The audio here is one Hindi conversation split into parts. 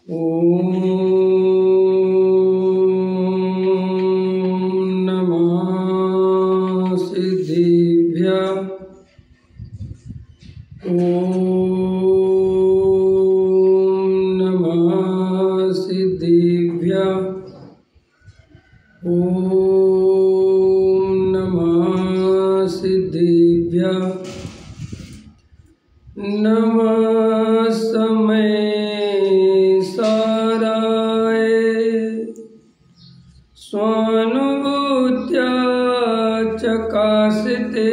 ओम नमः सिद्धिभ्यः। ओम नमः सिद्धिभ्यः। ओम नमः सिद्धिभ्यः। नमः समय स्वानुभूत्या चकासिते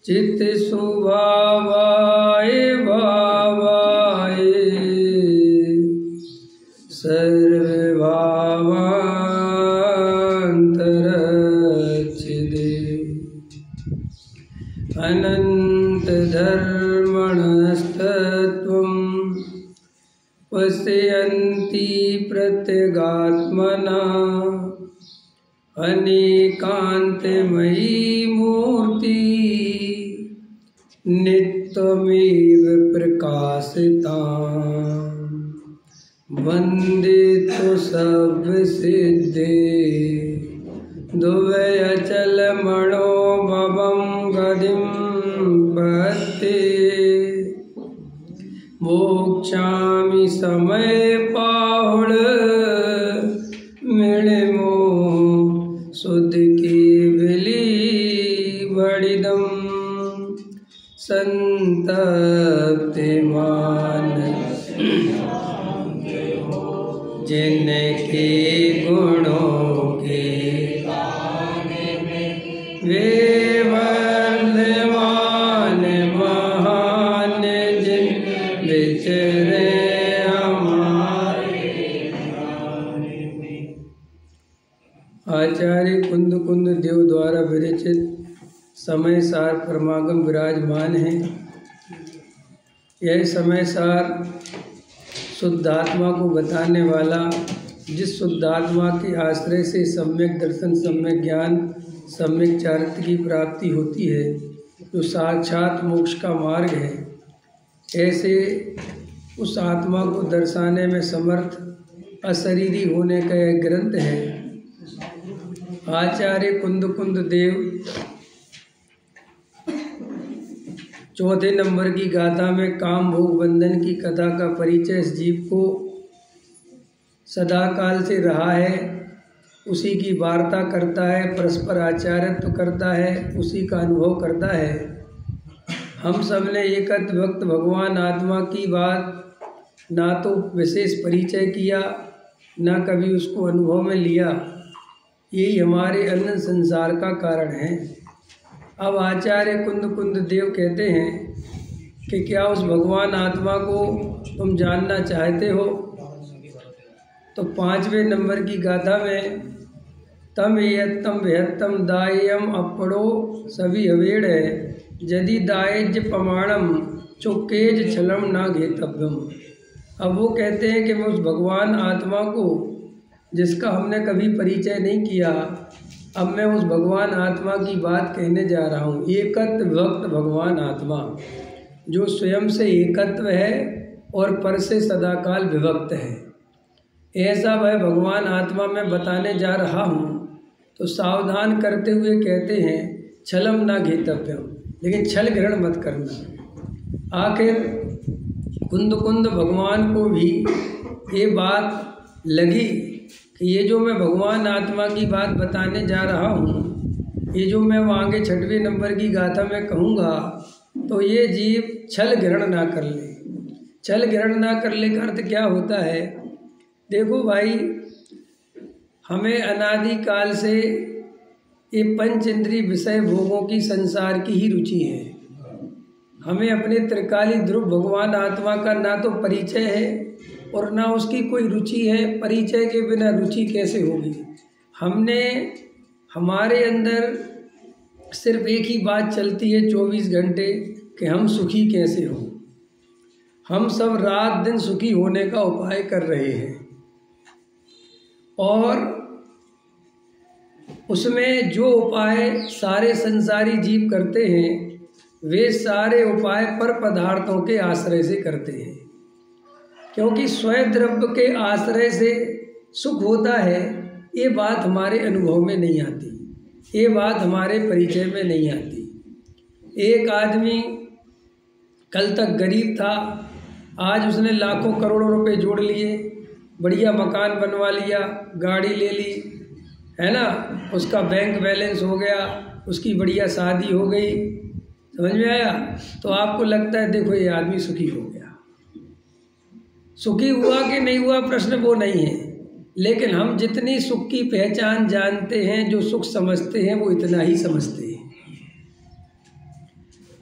चित्त स्वभावाय भावाय सर्वभावान्तरच्छिदे अनंत धर्मणस्तत्वं पश्यन्ति प्रत्यगात्मना अनेकान्तमयी मूर्ति नित्यमेव प्रकाशिता वन्दे तो सब सिद्धे दुवय अचल मनोभवं गतिं पत्ते मोक्षामि समय पाहुण मिलमो सुध की बिली बड़िदम संतप्ते मानस जिनके गुणों के वे वर्धमान महान जिन विचरे हमारे। आचार्य कुंद कुंद देव द्वारा विरचित समय सार परमागम विराजमान है। यह समय सार शुद्धात्मा को बताने वाला, जिस शुद्धात्मा के आश्रय से सम्यक दर्शन, सम्यक ज्ञान, सम्यक चारित्र की प्राप्ति होती है, जो साक्षात मोक्ष का मार्ग है, ऐसे उस आत्मा को दर्शाने में समर्थ अशरीरी होने का यह ग्रंथ है। आचार्य कुंद कुंद देव चौथे नंबर की गाथा में काम भोग बंधन की कथा का परिचय इस जीव को सदा काल से रहा है, उसी की वार्ता करता है, परस्पर आचार्यत्व करता है, उसी का अनुभव करता है। हम सब ने एकत्र भक्त भगवान आत्मा की बात ना तो विशेष परिचय किया, ना कभी उसको अनुभव में लिया। यही हमारे अनंत संसार का कारण है। अब आचार्य कुंद कुंद देव कहते हैं कि क्या उस भगवान आत्मा को तुम जानना चाहते हो? तो 5वें नंबर की गाथा में तम यत्तम बृहत्तम दायम अपड़ो सभी अवेड़ है यदि दायज प्रमाणम चुकेज छलम ना घेतव्यम। अब वो कहते हैं कि मैं उस भगवान आत्मा को, जिसका हमने कभी परिचय नहीं किया, अब मैं उस भगवान आत्मा की बात कहने जा रहा हूँ। एकत्व विभक्त भगवान आत्मा, जो स्वयं से एकत्व है और पर से सदाकाल विभक्त है, ऐसा वह भगवान आत्मा मैं बताने जा रहा हूँ। तो सावधान करते हुए कहते हैं छलम ना घेतव्यम, लेकिन छल ग्रहण मत करना। आखिर कुंद कुंद भगवान को भी ये बात लगी कि ये जो मैं भगवान आत्मा की बात बताने जा रहा हूँ, ये जो मैं वहाँ आगे 6वें नंबर की गाथा में कहूँगा, तो ये जीव छल ग्रहण ना कर ले। छल ग्रहण ना कर ले का अर्थ क्या होता है? देखो भाई, हमें अनादि काल से ये पंच इंद्रिय विषय भोगों की संसार की ही रुचि है। हमें अपने त्रिकाली ध्रुव भगवान आत्मा का ना तो परिचय है और ना उसकी कोई रुचि है। परिचय के बिना रुचि कैसे होगी? हमने हमारे अंदर सिर्फ एक ही बात चलती है 24 घंटे कि हम सुखी कैसे हों। हम सब रात दिन सुखी होने का उपाय कर रहे हैं, और उसमें जो उपाय सारे संसारी जीव करते हैं वे सारे उपाय पर पदार्थों के आश्रय से करते हैं। क्योंकि स्वयं द्रव्य के आश्रय से सुख होता है, ये बात हमारे अनुभव में नहीं आती, ये बात हमारे परिचय में नहीं आती। एक आदमी कल तक गरीब था, आज उसने लाखों करोड़ों रुपए जोड़ लिए, बढ़िया मकान बनवा लिया, गाड़ी ले ली, है ना, उसका बैंक बैलेंस हो गया, उसकी बढ़िया शादी हो गई, समझ में आया? तो आपको लगता है देखो ये आदमी सुखी हो गया। सुखी हुआ कि नहीं हुआ प्रश्न वो नहीं है, लेकिन हम जितनी सुख की पहचान जानते हैं, जो सुख समझते हैं, वो इतना ही समझते हैं।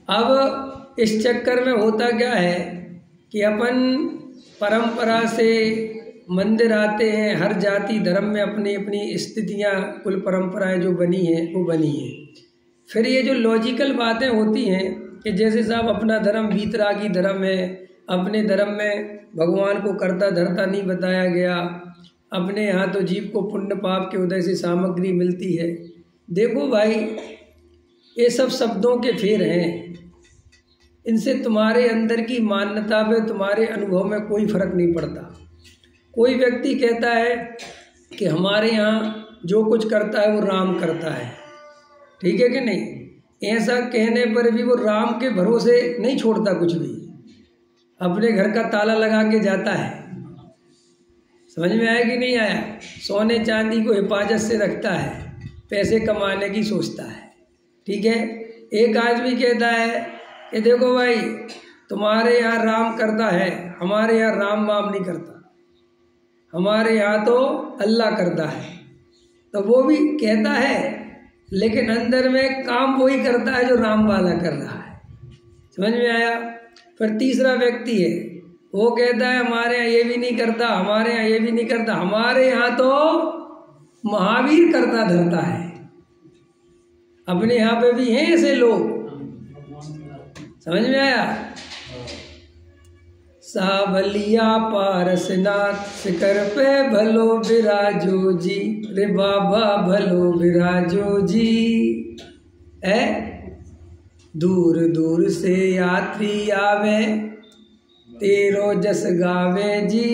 अब इस चक्कर में होता क्या है कि अपन परंपरा से मंदिर आते हैं, हर जाति धर्म में अपनी अपनी स्थितियाँ, कुल परंपराएं जो बनी हैं वो बनी हैं। फिर ये जो लॉजिकल बातें होती हैं कि जैसे साहब अपना धर्म वीतरागी धर्म है, अपने धर्म में भगवान को करता धरता नहीं बताया गया, अपने यहाँ तो जीव को पुण्य पाप के उदय से सामग्री मिलती है। देखो भाई, ये सब शब्दों के फेर हैं, इनसे तुम्हारे अंदर की मान्यता पे, तुम्हारे अनुभव में कोई फर्क नहीं पड़ता। कोई व्यक्ति कहता है कि हमारे यहाँ जो कुछ करता है वो राम करता है, ठीक है कि नहीं? ऐसा कहने पर भी वो राम के भरोसे नहीं छोड़ता कुछ भी, अपने घर का ताला लगा के जाता है। समझ में आया कि नहीं आया? सोने चांदी को हिफाजत से रखता है, पैसे कमाने की सोचता है, ठीक है। एक आदमी कहता है कि देखो भाई, तुम्हारे यहाँ राम करता है, हमारे यहाँ राम वाम नहीं करता, हमारे यहाँ तो अल्लाह करता है। तो वो भी कहता है, लेकिन अंदर में काम वही करता है जो राम वाला कर रहा है। समझ में आया? फिर तीसरा व्यक्ति है, वो कहता है हमारे यहाँ ये भी नहीं करता, हमारे यहाँ ये भी नहीं करता, हमारे यहाँ तो महावीर करता धरता है। अपने यहाँ पे भी हैं ऐसे लोग, समझ में आया? सावलिया पारसनाथ शिखर पे भलो बिराजो जी, रे बाबा भलो बिराजो जी। है दूर दूर से यात्री आवे, तेरो जस गावे जी,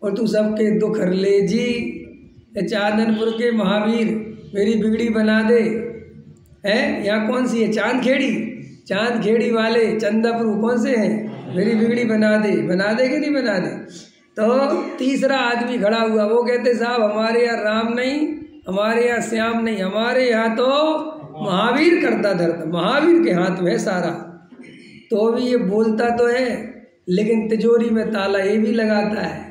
और तू सबके दुख हर ले जी। चांदनपुर के महावीर मेरी बिगड़ी बना दे। है यहाँ कौन सी है? चांदखेड़ी, चांदखेड़ी वाले चंदापुर कौन से हैं? मेरी बिगड़ी बना दे। बना दे कि नहीं बना दे? तो तीसरा आदमी खड़ा हुआ, वो कहते साहब हमारे यहाँ राम नहीं, हमारे यहाँ श्याम नहीं, हमारे यहाँ तो महावीर करता धरता, महावीर के हाथ में है सारा। तो भी ये बोलता तो है, लेकिन तिजोरी में ताला ये भी लगाता है,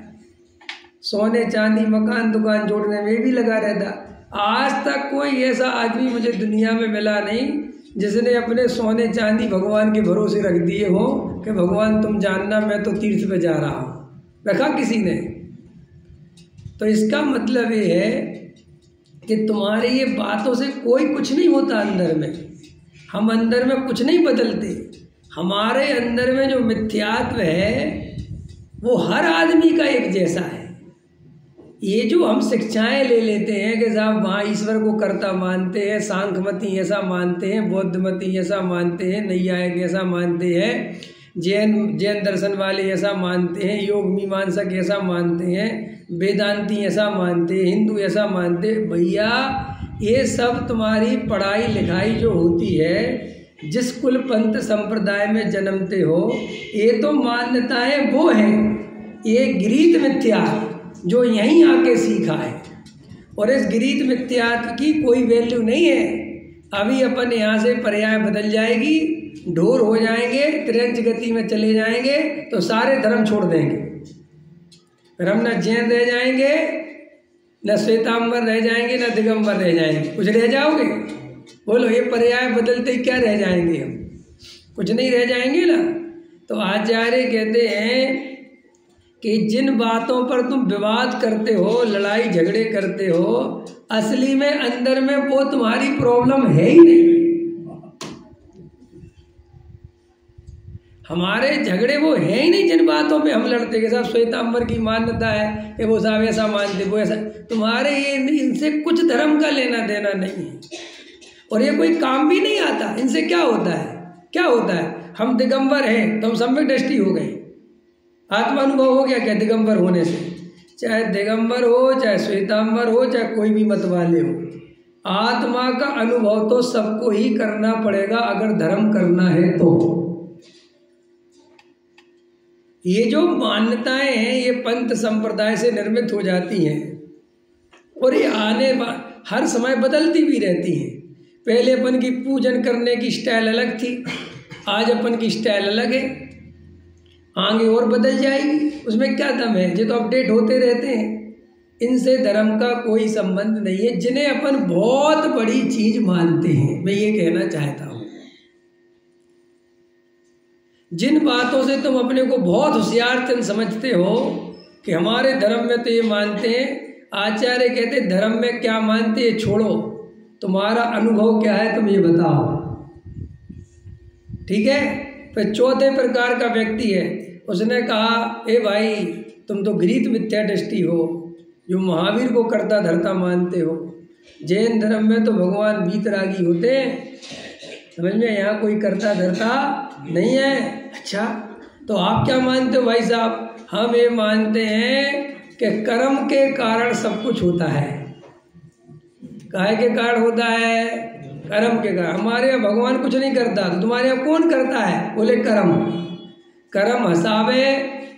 सोने चांदी मकान दुकान जोड़ने में भी लगा रहता। आज तक कोई ऐसा आदमी मुझे दुनिया में मिला नहीं जिसने अपने सोने चांदी भगवान के भरोसे रख दिए हो कि भगवान तुम जानना मैं तो तीर्थ पे जा रहा हूँ। रखा किसी ने? तो इसका मतलब ये है कि तुम्हारी ये बातों से कोई कुछ नहीं होता अंदर में। हम अंदर में कुछ नहीं बदलते। हमारे अंदर में जो मिथ्यात्व है वो हर आदमी का एक जैसा है। ये जो हम शिक्षाएं ले लेते हैं कि साहब वहाँ ईश्वर को कर्ता मानते हैं, सांख्यमती ऐसा मानते हैं, बौद्धमती ऐसा मानते हैं, नैयायिक ऐसा मानते हैं, जैन दर्शन वाले ऐसा मानते हैं, योग मीमांसक ऐसा मानते हैं, वेदांती ऐसा मानते हैं, हिंदू ऐसा मानते हैं। भैया ये सब तुम्हारी पढ़ाई लिखाई जो होती है, जिस कुल पंथ संप्रदाय में जन्मते हो, ये तो मान्यताएं वो हैं। ये गीत मिथ्या जो यहीं आके सीखा है, और इस गीत मिथ्यात्व की कोई वैल्यू नहीं है। अभी अपन यहाँ से पर्याय बदल जाएगी, ढोर हो जाएंगे, तिरंज गति में चले जाएंगे तो सारे धर्म छोड़ देंगे। फिर हम न जैन रह जाएंगे, न श्वेतांबर रह जाएंगे, न दिगंबर रह जाएंगे। कुछ रह जाओगे? बोलो, ये पर्याय बदलते ही क्या रह जाएंगे हम? कुछ नहीं रह जाएंगे ना। तो आचार्य कहते हैं कि जिन बातों पर तुम विवाद करते हो, लड़ाई झगड़े करते हो, असली में अंदर में वो तुम्हारी प्रॉब्लम है ही नहीं। हमारे झगड़े वो है ही नहीं जिन बातों पे हम लड़ते के साथ। श्वेतांबर की मान्यता है कि वो साहब ऐसा मानते, वो ऐसा। तुम्हारे ये इनसे कुछ धर्म का लेना देना नहीं है, और ये कोई काम भी नहीं आता। इनसे क्या होता है? क्या होता है? हम दिगंबर हैं तो हम सब में दृष्टि हो गए, आत्मानुभव हो गया क्या दिगंबर होने से? चाहे दिगंबर हो, चाहे श्वेतांबर हो, चाहे कोई भी मत वाले हो, आत्मा का अनुभव तो सबको ही करना पड़ेगा अगर धर्म करना है तो। ये जो मान्यताएं हैं ये पंथ संप्रदाय से निर्मित हो जाती हैं और ये हर समय बदलती भी रहती हैं। पहले अपन की पूजन करने की स्टाइल अलग थी, आज अपन की स्टाइल अलग है, आगे और बदल जाएगी। उसमें क्या दम है? ये तो अपडेट होते रहते हैं। इनसे धर्म का कोई संबंध नहीं है, जिन्हें अपन बहुत बड़ी चीज मानते हैं। मैं ये कहना चाहता हूँ, जिन बातों से तुम अपने को बहुत होशियार समझते हो कि हमारे धर्म में तो ये मानते हैं, आचार्य कहते धर्म में क्या मानते हैं छोड़ो, तुम्हारा अनुभव क्या है तुम ये बताओ। ठीक है। फिर चौथे प्रकार का व्यक्ति है, उसने कहा ए भाई तुम तो गृहीत मिथ्या दृष्टि हो, जो महावीर को करता धरता मानते हो। जैन धर्म में तो भगवान वीतरागी होते हैं, समझ में? यहाँ कोई करता धरता नहीं है। अच्छा तो आप क्या मानते हो भाई साहब? हम ये मानते हैं कि कर्म के कारण सब कुछ होता है। काहे के कारण होता है? कर्म के कारण। हमारे यहाँ भगवान कुछ नहीं करता, तो तुम्हारे यहाँ कौन करता है? बोले कर्म। कर्म हंसावे,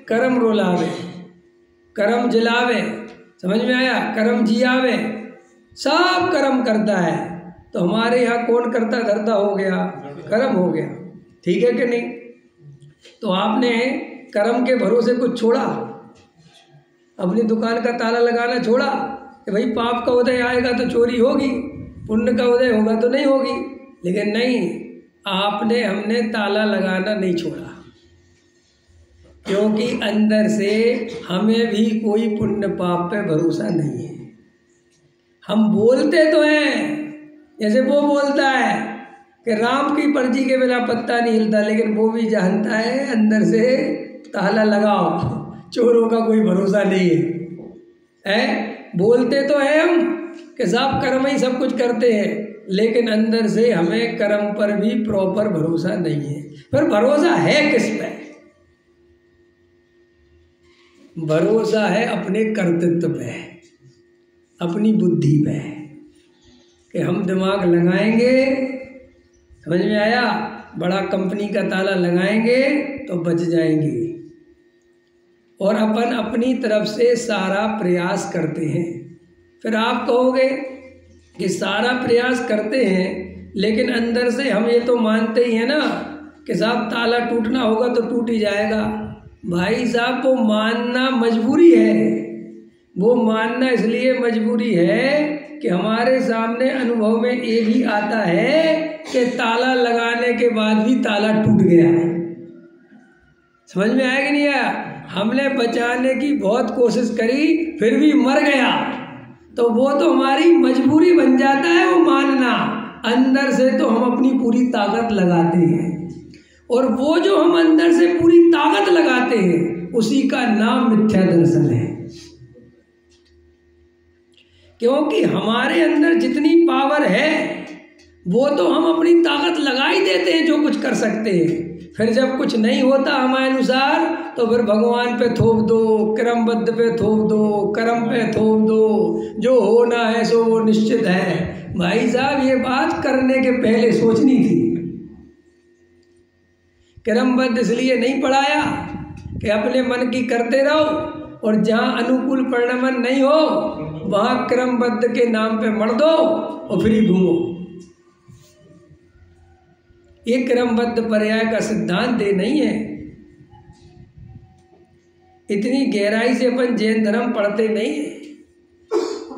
कर्म रोलावे, कर्म जलावे, समझ में आया? कर्म जियावे, सब कर्म करता है। तो हमारे यहाँ कौन करता धरता हो गया? कर्म हो गया। ठीक है कि नहीं? तो आपने कर्म के भरोसे कुछ छोड़ा, अपनी दुकान का ताला लगाना छोड़ा कि भाई पाप का उदय आएगा तो चोरी होगी, पुण्य का उदय होगा तो नहीं होगी। लेकिन नहीं, हमने ताला लगाना नहीं छोड़ा, क्योंकि अंदर से हमें भी कोई पुण्य पाप पे भरोसा नहीं है। हम बोलते तो हैं, जैसे वो बोलता है कि राम की पर्ची के बिना पत्ता नहीं हिलता, लेकिन वो भी जानता है अंदर से ताला लगाओ, चोरों का कोई भरोसा नहीं है। बोलते तो हैं हम कि साहब कर्म ही सब कुछ करते हैं, लेकिन अंदर से हमें कर्म पर भी प्रॉपर भरोसा नहीं है। फिर भरोसा है किस पे? भरोसा है अपने कर्तृत्व पे, अपनी बुद्धि पे, कि हम दिमाग लगाएंगे, समझ में आया? बड़ा कंपनी का ताला लगाएंगे तो बच जाएंगे। और अपन अपनी तरफ से सारा प्रयास करते हैं। फिर आप कहोगे कि सारा प्रयास करते हैं, लेकिन अंदर से हम ये तो मानते ही हैं ना कि साहब ताला टूटना होगा तो टूट ही जाएगा। भाई साहब वो मानना मजबूरी है। वो मानना इसलिए मजबूरी है कि हमारे सामने अनुभव में ये भी आता है कि ताला लगाने के बाद भी ताला टूट गया। समझ में आया कि नहीं आया? हमने बचाने की बहुत कोशिश करी, फिर भी मर गया, तो वो तो हमारी मजबूरी बन जाता है वो मानना। अंदर से तो हम अपनी पूरी ताकत लगाते हैं, और वो जो हम अंदर से पूरी ताकत लगाते हैं उसी का नाम मिथ्या दर्शन है। क्योंकि हमारे अंदर जितनी पावर है वो तो हम अपनी ताकत लगा ही देते हैं जो कुछ कर सकते हैं। फिर जब कुछ नहीं होता हमारे अनुसार तो फिर भगवान पे थोप दो, क्रमबद्ध पे थोप दो, कर्म पे थोप दो, जो होना है सो वो निश्चित है। भाई साहब ये बात करने के पहले सोचनी थी। क्रमबद्ध इसलिए नहीं पढ़ाया कि अपने मन की करते रहो, और जहाँ अनुकूल परिणमन नहीं हो वहाँ क्रमबद्ध के नाम पे मर दो और फिर घूमो। ये क्रमबद्ध पर्याय का सिद्धांत ये नहीं है। इतनी गहराई से अपन जैन धर्म पढ़ते नहीं है।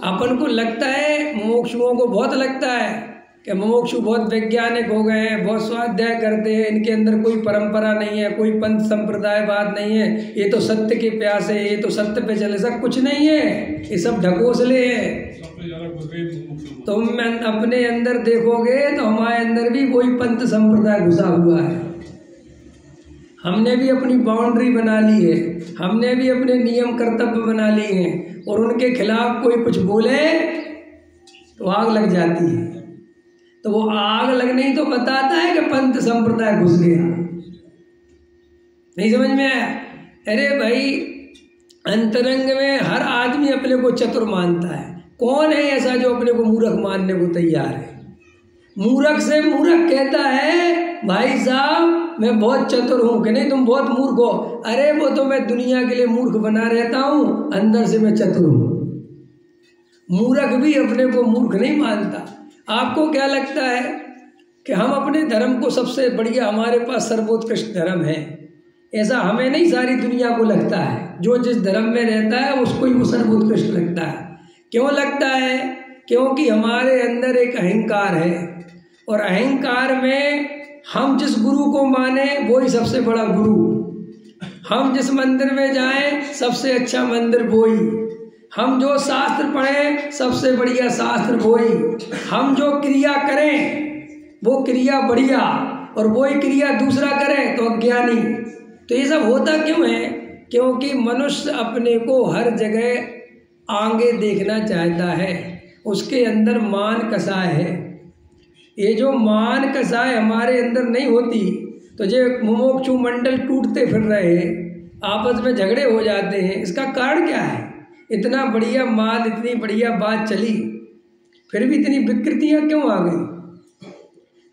अपन को लगता है, मुमुक्षुओं को बहुत लगता है कि मुमुक्षु बहुत वैज्ञानिक हो गए हैं, बहुत स्वाध्याय करते हैं, इनके अंदर कोई परंपरा नहीं है, कोई पंथ संप्रदाय बात नहीं है, ये तो सत्य के प्यास है, ये तो सत्य पे चले। सब कुछ नहीं है, ये सब ढकोसले हैं। तुम अपने अंदर देखोगे तो हमारे अंदर भी वही पंथ संप्रदाय घुसा हुआ है। हमने भी अपनी बाउंड्री बना ली है, हमने भी अपने नियम कर्तव्य बना लिए हैं, और उनके खिलाफ कोई कुछ बोले तो आग लग जाती है। तो वो आग लगने ही तो बताता है कि पंथ संप्रदाय घुस गया। नहीं समझ में आया? अरे भाई, अंतरंग में हर आदमी अपने को चतुर मानता है। कौन है ऐसा जो अपने को मूर्ख मानने को तैयार है? मूर्ख से मूर्ख कहता है भाई साहब मैं बहुत चतुर हूं, कि नहीं तुम बहुत मूर्ख हो। अरे वो तो मैं दुनिया के लिए मूर्ख बना रहता हूं, अंदर से मैं चतुर हूं। मूर्ख भी अपने को मूर्ख नहीं मानता। आपको क्या लगता है कि हम अपने धर्म को सबसे बढ़िया, हमारे पास सर्वोत्कृष्ट धर्म है? ऐसा हमें नहीं, सारी दुनिया को लगता है। जो जिस धर्म में रहता है उसको ही वो सर्वोत्कृष्ट लगता है। क्यों लगता है? क्योंकि हमारे अंदर एक अहंकार है, और अहंकार में हम जिस गुरु को माने वो ही सबसे बड़ा गुरु। हम जिस मंदिर में जाएं सबसे अच्छा मंदिर वो ही। हम जो शास्त्र पढ़ें सबसे बढ़िया शास्त्र वो ही। हम जो क्रिया करें वो क्रिया बढ़िया, और वही क्रिया दूसरा करे तो अज्ञानी। तो ये सब होता क्यों है? क्योंकि मनुष्य अपने को हर जगह आगे देखना चाहता है, उसके अंदर मान कसाय है। ये जो मान कसाय हमारे अंदर नहीं होती तो जो मुमुक्षु मंडल टूटते फिर रहे हैं, आपस में झगड़े हो जाते हैं। इसका कारण क्या है? इतना बढ़िया माल, इतनी बढ़िया बात चली, फिर भी इतनी विकृतियां क्यों आ गई?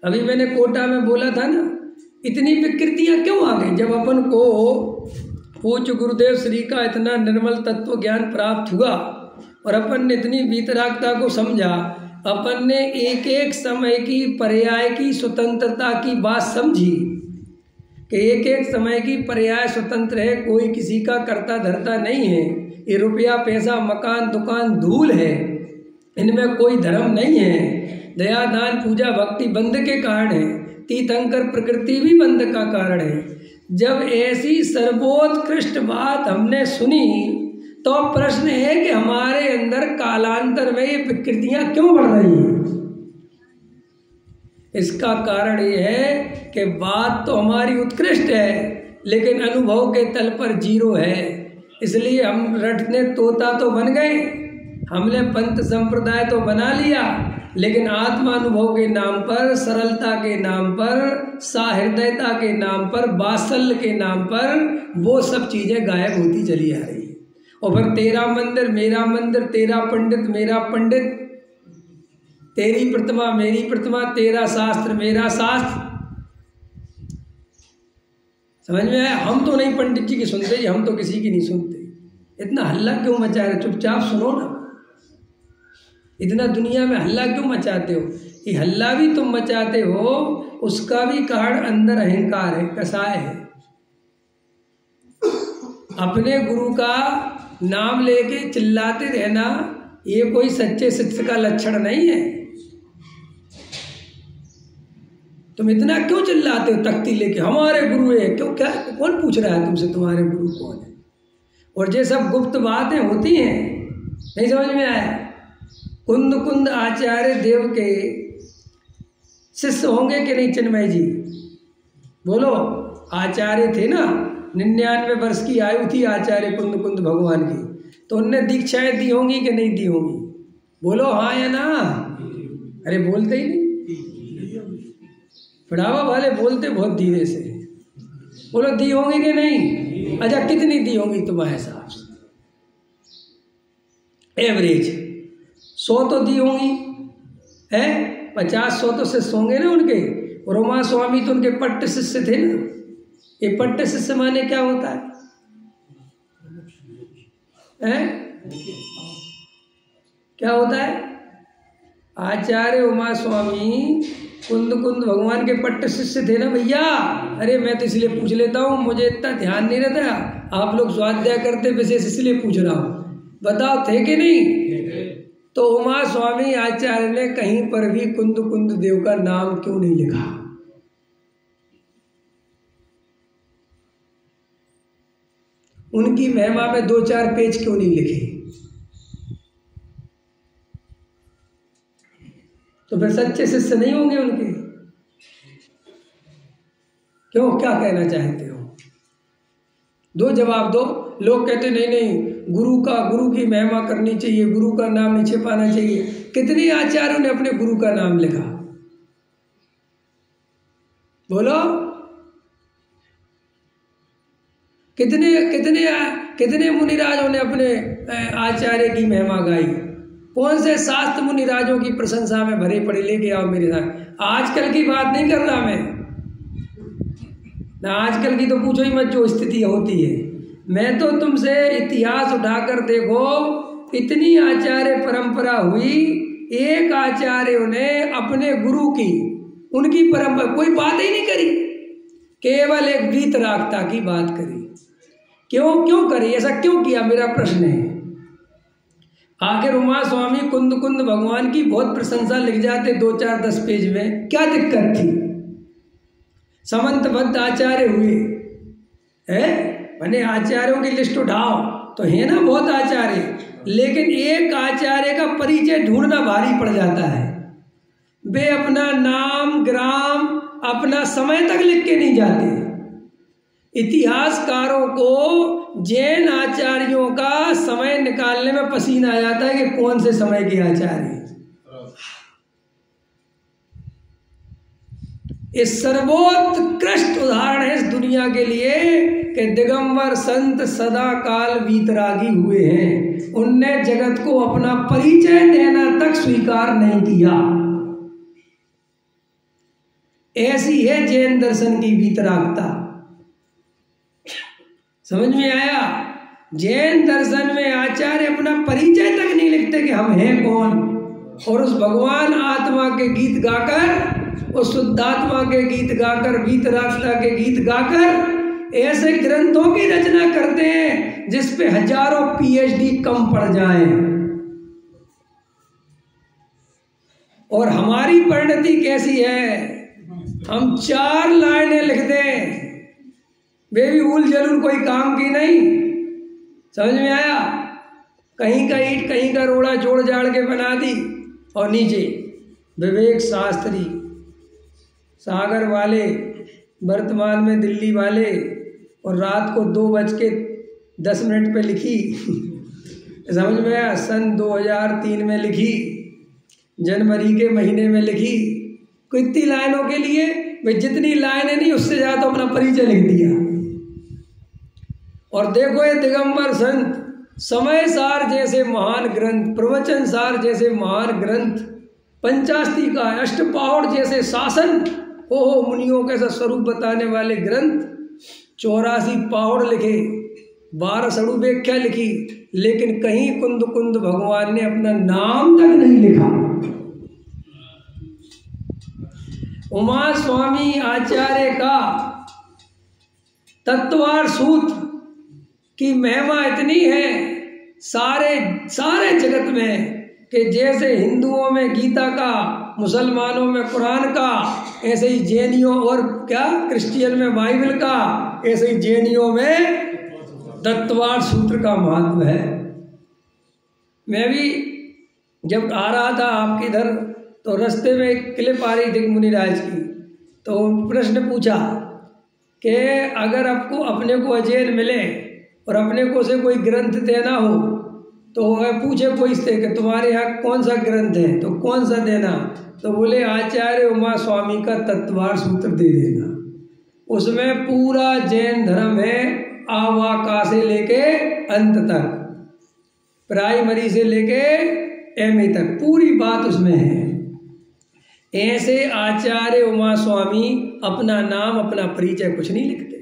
अभी मैंने कोटा में बोला था ना, इतनी विकृतियां क्यों आ गई? जब अपन को पूज्य गुरुदेव श्री का इतना निर्मल तत्व ज्ञान प्राप्त हुआ और अपन ने इतनी वीतरागता को समझा, अपन ने एक एक समय की पर्याय की स्वतंत्रता की बात समझी कि एक एक समय की पर्याय स्वतंत्र है, कोई किसी का कर्ता धर्ता नहीं है। ये रुपया पैसा मकान दुकान धूल है, इनमें कोई धर्म नहीं है। दया दान पूजा भक्ति बंध के कारण है, तीर्थंकर प्रकृति भी बंध का कारण है। जब ऐसी सर्वोत्कृष्ट बात हमने सुनी तो प्रश्न है कि हमारे अंदर कालांतर में ये विकृतियां क्यों बढ़ रही हैं? इसका कारण ये है कि बात तो हमारी उत्कृष्ट है लेकिन अनुभव के तल पर जीरो है। इसलिए हम रटने तोता तो बन गए, हमने पंथ संप्रदाय तो बना लिया, लेकिन आत्मानुभव के नाम पर, सरलता के नाम पर, साहृदयता के नाम पर, वात्सल्य के नाम पर वो सब चीजें गायब होती चली आ रही है। और फिर तेरा मंदिर मेरा मंदिर, तेरा पंडित मेरा पंडित, तेरी प्रतिमा मेरी प्रतिमा, तेरा शास्त्र मेरा शास्त्र। समझ में आया? हम तो नहीं पंडित जी की सुनते, हम तो किसी की नहीं सुनते। इतना हल्ला क्यों मचा रहे? चुपचाप सुनो ना। इतना दुनिया में हल्ला क्यों मचाते हो? ये हल्ला भी तुम मचाते हो, उसका भी कारण अंदर अहंकार है, कसाय है। अपने गुरु का नाम लेके चिल्लाते रहना ये कोई सच्चे शिष्य का लक्षण नहीं है। तुम इतना क्यों चिल्लाते हो तख्ती लेके हमारे गुरु है? क्यों? क्या? कौन पूछ रहा है तुमसे तुम्हारे गुरु कौन है? और ये सब गुप्त बातें होती हैं, नहीं समझ में आया? कुंद कुंद आचार्य देव के शिष्य होंगे कि नहीं चिन्मय जी? बोलो। आचार्य थे ना, 99 वर्ष की आयु थी आचार्य कुंद कुंद भगवान की, तो उनने दीक्षाएं दी होंगी कि नहीं दी होंगी? बोलो हाँ या ना। अरे बोलते ही नहीं, पढ़ावा वाले बोलते बहुत धीरे से। बोलो दी होंगी कि नहीं? अच्छा कितनी दी होंगी तुम्हारे हिसाब से? एवरेज 100 तो दी होंगी है, 50-100 तो शिष्य होंगे ना उनके। और उमा स्वामी तो उनके पट्ट शिष्य थे ना। ये पट्ट शिष्य माने क्या होता है? क्या होता है? आचार्य उमा स्वामी कुंद कुंद भगवान के पट्ट शिष्य थे ना भैया। अरे मैं तो इसलिए पूछ लेता हूँ, मुझे इतना ध्यान नहीं रहता। आप लोग स्वाध्याय करते विशेष इसलिए पूछ रहा हूँ। बताओ थे कि नहीं? तो उमा स्वामी आचार्य ने कहीं पर भी कुंद कुंद देव का नाम क्यों नहीं लिखा? उनकी महिमा में 2-4 पेज क्यों नहीं लिखे? तो फिर सच्चे शिष्य नहीं होंगे उनके? क्यों? क्या कहना चाहते हो? दो जवाब दो। लोग कहते नहीं नहीं, गुरु की महिमा करनी चाहिए, गुरु का नाम नहीं छिपाना चाहिए। कितने आचार्यों ने अपने गुरु का नाम लिखा? बोलो। कितने कितने कितने मुनिराजों ने अपने आचार्य की महिमा गाई। कौन से शास्त्र मुनिराजों की प्रशंसा में भरे पड़े, लेके आओ मेरे साथ। आजकल की बात नहीं कर रहा मैं ना, आजकल की तो पूछो ही मत जो स्थिति होती है। मैं तो तुमसे इतिहास उठाकर देखो, इतनी आचार्य परंपरा हुई, एक आचार्य ने अपने गुरु की, उनकी परंपरा कोई बात ही नहीं करी, केवल एक वीतरागता की बात करी। क्यों करी, ऐसा क्यों किया, मेरा प्रश्न है। आखिर उमा स्वामी कुंद भगवान की बहुत प्रशंसा लिख जाते 2-4-10 पेज में, क्या दिक्कत थी। समंतबद्ध आचार्य हुए है, मैंने आचार्यों की लिस्ट उठाओ तो है ना बहुत आचार्य, लेकिन एक आचार्य का परिचय ढूंढना भारी पड़ जाता है। वे अपना नाम, ग्राम, अपना समय तक लिख के नहीं जाते। इतिहासकारों को जैन आचार्यों का समय निकालने में पसीना आ जाता है कि कौन से समय के आचार्य। इस सर्वोत्कृष्ट उदाहरण है इस दुनिया के लिए कि दिगंबर संत सदा काल वीतरागी हुए हैं। उनने जगत को अपना परिचय देना तक स्वीकार नहीं किया। ऐसी है जैन दर्शन की वीतरागता। समझ में आया। जैन दर्शन में आचार्य अपना परिचय तक नहीं लिखते कि हम हैं कौन, और उस भगवान आत्मा के गीत गाकर, उस शुद्धात्मा के गीत गाकर, वीतरागता के गीत गाकर ऐसे ग्रंथों की रचना करते हैं जिस पे हजारों PhD कम पड़ जाएं। और हमारी परिणति कैसी है, हम 4 लाइनें लिख दें, वे भी उल जलूल कोई काम की नहीं। समझ में आया। कहीं का ईंट कहीं का रोड़ा जोड़ जाड़ के बना दी, और नीचे विवेक शास्त्री, सागर वाले, वर्तमान में दिल्ली वाले, और रात को 2:10 पे लिखी। समझ में आया। सन 2003 में लिखी, जनवरी के महीने में लिखी। कितनी लाइनों के लिए, वे जितनी लाइनें नहीं उससे ज़्यादा तो अपना परिचय लिख दिया। और देखो ये दिगंबर संत समय सार जैसे महान ग्रंथ, प्रवचन सार जैसे महान ग्रंथ, पंचास्ती का अष्टपौढ़ जैसे शासन, हो मुनियों के ऐसा स्वरूप बताने वाले ग्रंथ, 84 पौढ़ लिखे, 12 सड़ु व्याख्या लिखी, लेकिन कहीं कुंद भगवान ने अपना नाम तक नहीं लिखा। उमा स्वामी आचार्य का तत्वार सूत्र की महिमा इतनी है सारे जगत में कि जैसे हिंदुओं में गीता का, मुसलमानों में कुरान का, ऐसे ही जैनियों और क्या क्रिश्चियन में बाइबल का, ऐसे ही जैनियों में तत्वार सूत्र का महत्व है। मैं भी जब आ रहा था आपके इधर तो रास्ते में एक क्लिप आ रही थी मुनिराज की, तो प्रश्न पूछा कि अगर आपको अपने को अजैन मिले और अपने को से कोई ग्रंथ देना हो तो वह पूछे कोई से कि तुम्हारे यहाँ कौन सा ग्रंथ है, तो कौन सा देना, तो बोले आचार्य उमा स्वामी का तत्वार सूत्र दे देना। उसमें पूरा जैन धर्म है, आवाका से लेके अंत तक, प्राइमरी से लेके MA तक पूरी बात उसमें है। ऐसे आचार्य उमा स्वामी अपना नाम, अपना परिचय कुछ नहीं लिखते।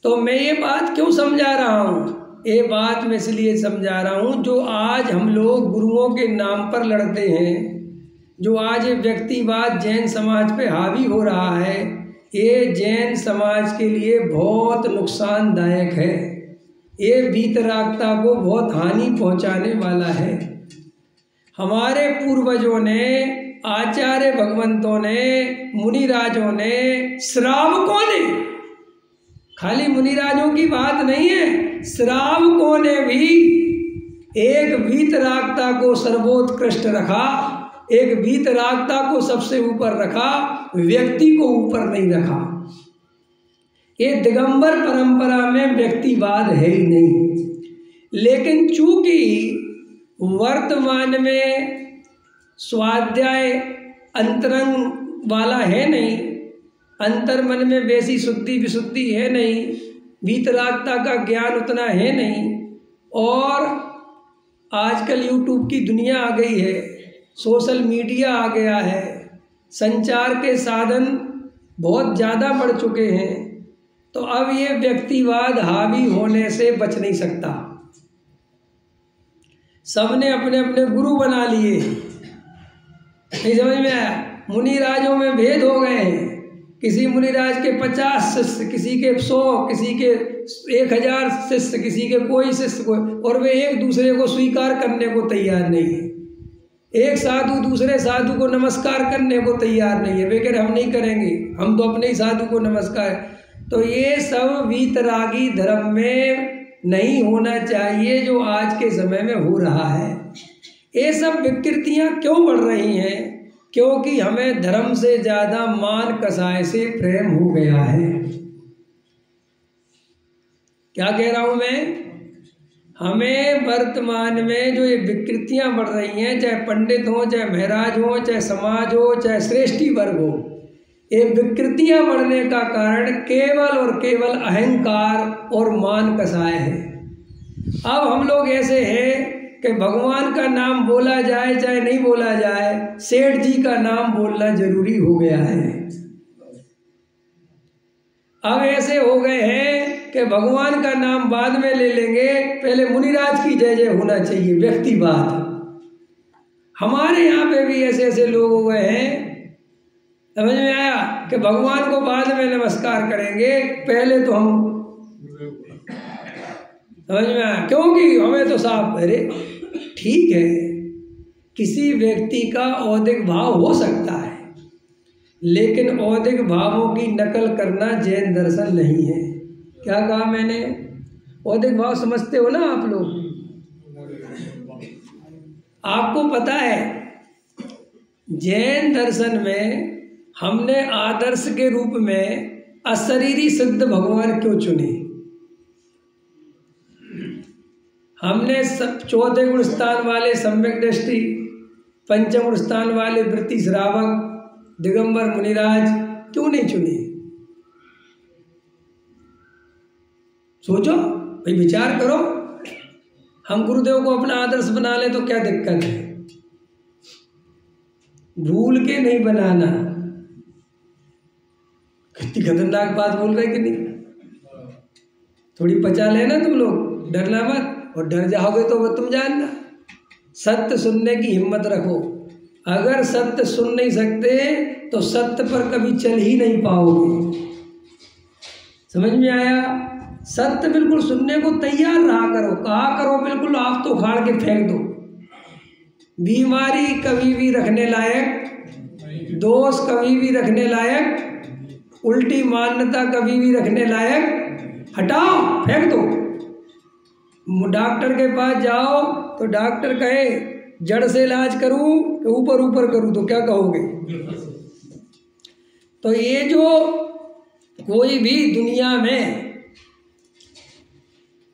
तो मैं ये बात क्यों समझा रहा हूँ, ये बात मैं इसलिए समझा रहा हूँ, जो आज हम लोग गुरुओं के नाम पर लड़ते हैं, जो आज ये व्यक्तिवाद जैन समाज पे हावी हो रहा है, ये जैन समाज के लिए बहुत नुकसानदायक है। ये वीतरागता को बहुत हानि पहुँचाने वाला है। हमारे पूर्वजों ने, आचार्य भगवंतों ने, मुनिराजों ने, श्रावकों ने, खाली मुनिराजों की बात नहीं है, श्रावकों ने भी एक वीतरागता को सर्वोत्कृष्ट रखा, एक वीतरागता को सबसे ऊपर रखा, व्यक्ति को ऊपर नहीं रखा। ये दिगंबर परंपरा में व्यक्तिवाद है ही नहीं। लेकिन चूंकि वर्तमान में स्वाध्याय अंतरंग वाला है नहीं, अंतर मन में वैसी शुद्धि विशुद्धि है नहीं, वीतरागता का ज्ञान उतना है नहीं। और आजकल यूट्यूब की दुनिया आ गई है, सोशल मीडिया आ गया है, संचार के साधन बहुत ज़्यादा बढ़ चुके हैं। तो अब ये व्यक्तिवाद हावी होने से बच नहीं सकता। सबने अपने अपने गुरु बना लिए, नहीं समझ में आया। मुनिराजों में भेद हो गए हैं, किसी मुनिराज के 50 शिष्य, किसी के 100, किसी के 1000 शिष्य, किसी के कोई शिष्य को, और वे एक दूसरे को स्वीकार करने को तैयार नहीं है। एक साधु दूसरे साधु को नमस्कार करने को तैयार नहीं है, वे कह रहे हम नहीं करेंगे, हम तो अपने ही साधु को नमस्कार। तो ये सब वीतरागी धर्म में नहीं होना चाहिए जो आज के समय में हो रहा है। ये सब विकृतियां क्यों बढ़ रही हैं? क्योंकि हमें धर्म से ज्यादा मान कसाय से प्रेम हो गया है। क्या कह रहा हूं मैं? हमें वर्तमान में जो ये विकृतियां बढ़ रही हैं, चाहे पंडित हो, चाहे महाराज हो, चाहे समाज हो, चाहे श्रेष्ठी वर्ग हो, ये विकृतियां बढ़ने का कारण केवल और केवल अहंकार और मान कसाय है। अब हम लोग ऐसे हैं कि भगवान का नाम बोला जाए चाहे नहीं बोला जाए, सेठ जी का नाम बोलना जरूरी हो गया है। अब ऐसे हो गए हैं कि भगवान का नाम बाद में ले लेंगे, पहले मुनिराज की जय जय होना चाहिए, व्यक्तिवाद। हमारे यहाँ पे भी ऐसे ऐसे लोग हो गए हैं, समझ में आया, कि भगवान को बाद में नमस्कार करेंगे, पहले तो हम, समझ में आया, क्योंकि हमें तो साफ। अरे ठीक है, किसी व्यक्ति का औदिक भाव हो सकता है, लेकिन औदिक भावों की नकल करना जैन दर्शन नहीं है। क्या कहा मैंने? औदिक भाव समझते हो ना आप लोग? आपको पता है जैन दर्शन में हमने आदर्श के रूप में अशरीरी सिद्ध भगवान क्यों चुने? हमने सब 14 गुण स्थान वाले सम्यक दृष्टि, पंचम गुण स्थान वाले वृत्ति श्रावक, दिगंबर मुनिराज क्यों नहीं चुने? सोचो भाई, विचार करो। हम गुरुदेव को अपना आदर्श बना ले तो क्या दिक्कत है? भूल के नहीं बनाना। कितनी खतरनाक बात बोल रहे कि नहीं? थोड़ी पचा लेना तुम लोग, डरना मत, और डर जाओगे तो वो तुम जानना। सत्य सुनने की हिम्मत रखो। अगर सत्य सुन नहीं सकते तो सत्य पर कभी चल ही नहीं पाओगे। समझ में आया? सत्य बिल्कुल सुनने को तैयार रहा करो, कहा करो बिल्कुल, आप तो उखाड़ के फेंक दो। बीमारी कभी भी रखने लायक, दोष कभी भी रखने लायक, उल्टी मान्यता कभी भी रखने लायक, हटाओ, फेंक दो। डॉक्टर के पास जाओ तो डॉक्टर कहे जड़ से इलाज करूं कि ऊपर ऊपर करूं, तो क्या कहोगे? तो ये जो कोई भी दुनिया में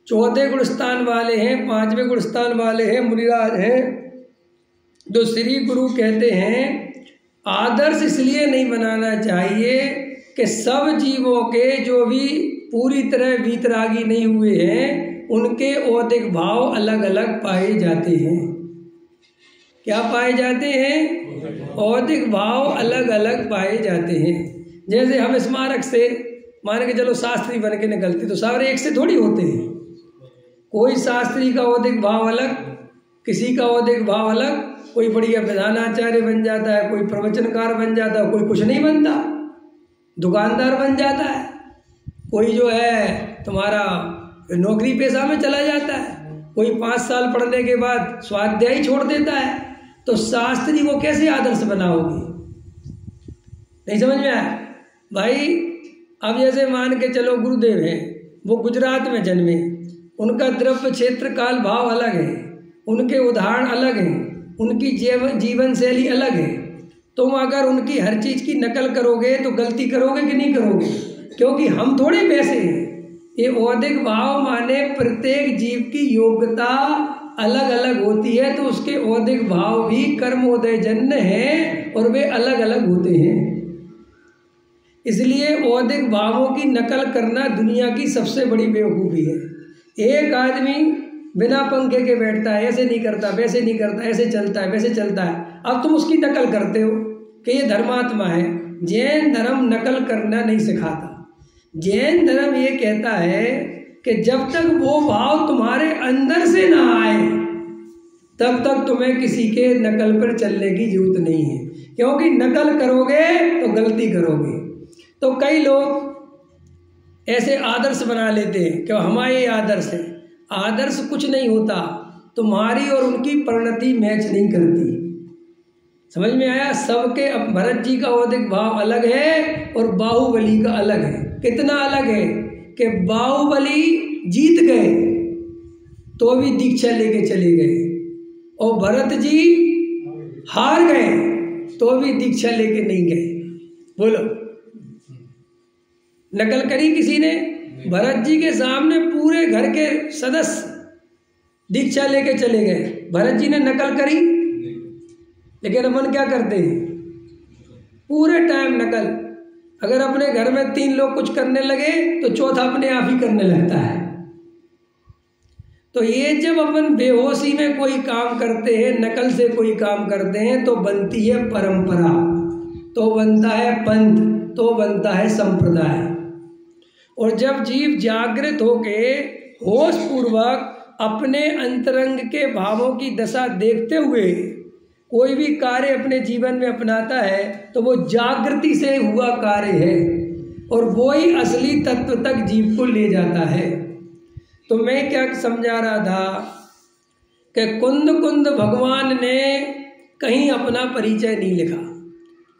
14 गुण स्थान वाले हैं, 5वें गुण स्थान वाले हैं, मुनिराज हैं, जो श्री गुरु कहते हैं, आदर्श इसलिए नहीं बनाना चाहिए कि सब जीवों के जो भी पूरी तरह वीतरागी नहीं हुए हैं उनके औदिक भाव अलग अलग पाए जाते हैं। क्या पाए जाते हैं? औदिक भाव अलग अलग पाए जाते हैं। जैसे हम स्मारक से मान के चलो शास्त्री बन के निकलते तो सारे एक से थोड़ी होते हैं। कोई शास्त्री का औदिक भाव अलग, किसी का औदिक भाव अलग, कोई बढ़िया प्रधानाचार्य बन जाता है, कोई प्रवचनकार बन जाता है, कोई कुछ नहीं बनता, दुकानदार बन जाता है, कोई जो है तुम्हारा नौकरी पेशा में चला जाता है, कोई 5 साल पढ़ने के बाद स्वाध्याय छोड़ देता है। तो शास्त्री को कैसे आदर्श बनाओगे? नहीं समझ में आया भाई? अब जैसे मान के चलो गुरुदेव हैं, वो गुजरात में जन्मे, उनका द्रव्य क्षेत्र काल भाव अलग है, उनके उदाहरण अलग हैं, उनकी जीवन शैली अलग है। तुम अगर उनकी हर चीज़ की नकल करोगे तो गलती करोगे कि नहीं करोगे? क्योंकि हम थोड़े वैसे हैं। ये औदिक भाव माने प्रत्येक जीव की योग्यता अलग अलग होती है, तो उसके औदिक भाव भी कर्मोदय जन्य हैं और वे अलग अलग होते हैं। इसलिए औदिक भावों की नकल करना दुनिया की सबसे बड़ी बेवकूफ़ी है। एक आदमी बिना पंखे के बैठता है, ऐसे नहीं करता, वैसे नहीं करता, ऐसे चलता है, वैसे चलता है, अब तुम उसकी नकल करते हो कि ये धर्मात्मा है। जैन धर्म नकल करना नहीं सिखाता। जैन धर्म ये कहता है कि जब तक वो भाव तुम्हारे अंदर से ना आए तब तक तुम्हें किसी के नकल पर चलने की जरूरत नहीं है, क्योंकि नकल करोगे तो गलती करोगे। तो कई लोग ऐसे आदर्श बना लेते हैं कि हमारे ये आदर्श है। आदर्श कुछ नहीं होता, तुम्हारी और उनकी परिणति मैच नहीं करती। समझ में आया? सबके अब भरत जी का औदिक भाव अलग है और बाहुबली का अलग है। कितना अलग है कि बाहुबली जीत गए तो भी दीक्षा लेके चले गए, और भरत जी हार गए तो भी दीक्षा लेके नहीं गए। बोलो, नकल करी किसी ने? भरत जी के सामने पूरे घर के सदस्य दीक्षा लेके चले गए, भरत जी ने नकल करी? लेकिन अपन क्या करते हैं? पूरे टाइम नकल। अगर अपने घर में 3 लोग कुछ करने लगे तो चौथा अपने आप ही करने लगता है। तो ये जब अपन बेहोशी में कोई काम करते हैं, नकल से कोई काम करते हैं, तो बनती है परंपरा, तो बनता है पंथ, तो बनता है संप्रदाय। और जब जीव जागृत होके होश पूर्वक अपने अंतरंग के भावों की दशा देखते हुए कोई भी कार्य अपने जीवन में अपनाता है तो वो जागृति से हुआ कार्य है, और वो ही असली तत्व तक जीव को ले जाता है। तो मैं क्या समझा रहा था कि कुंद कुंद भगवान ने कहीं अपना परिचय नहीं लिखा।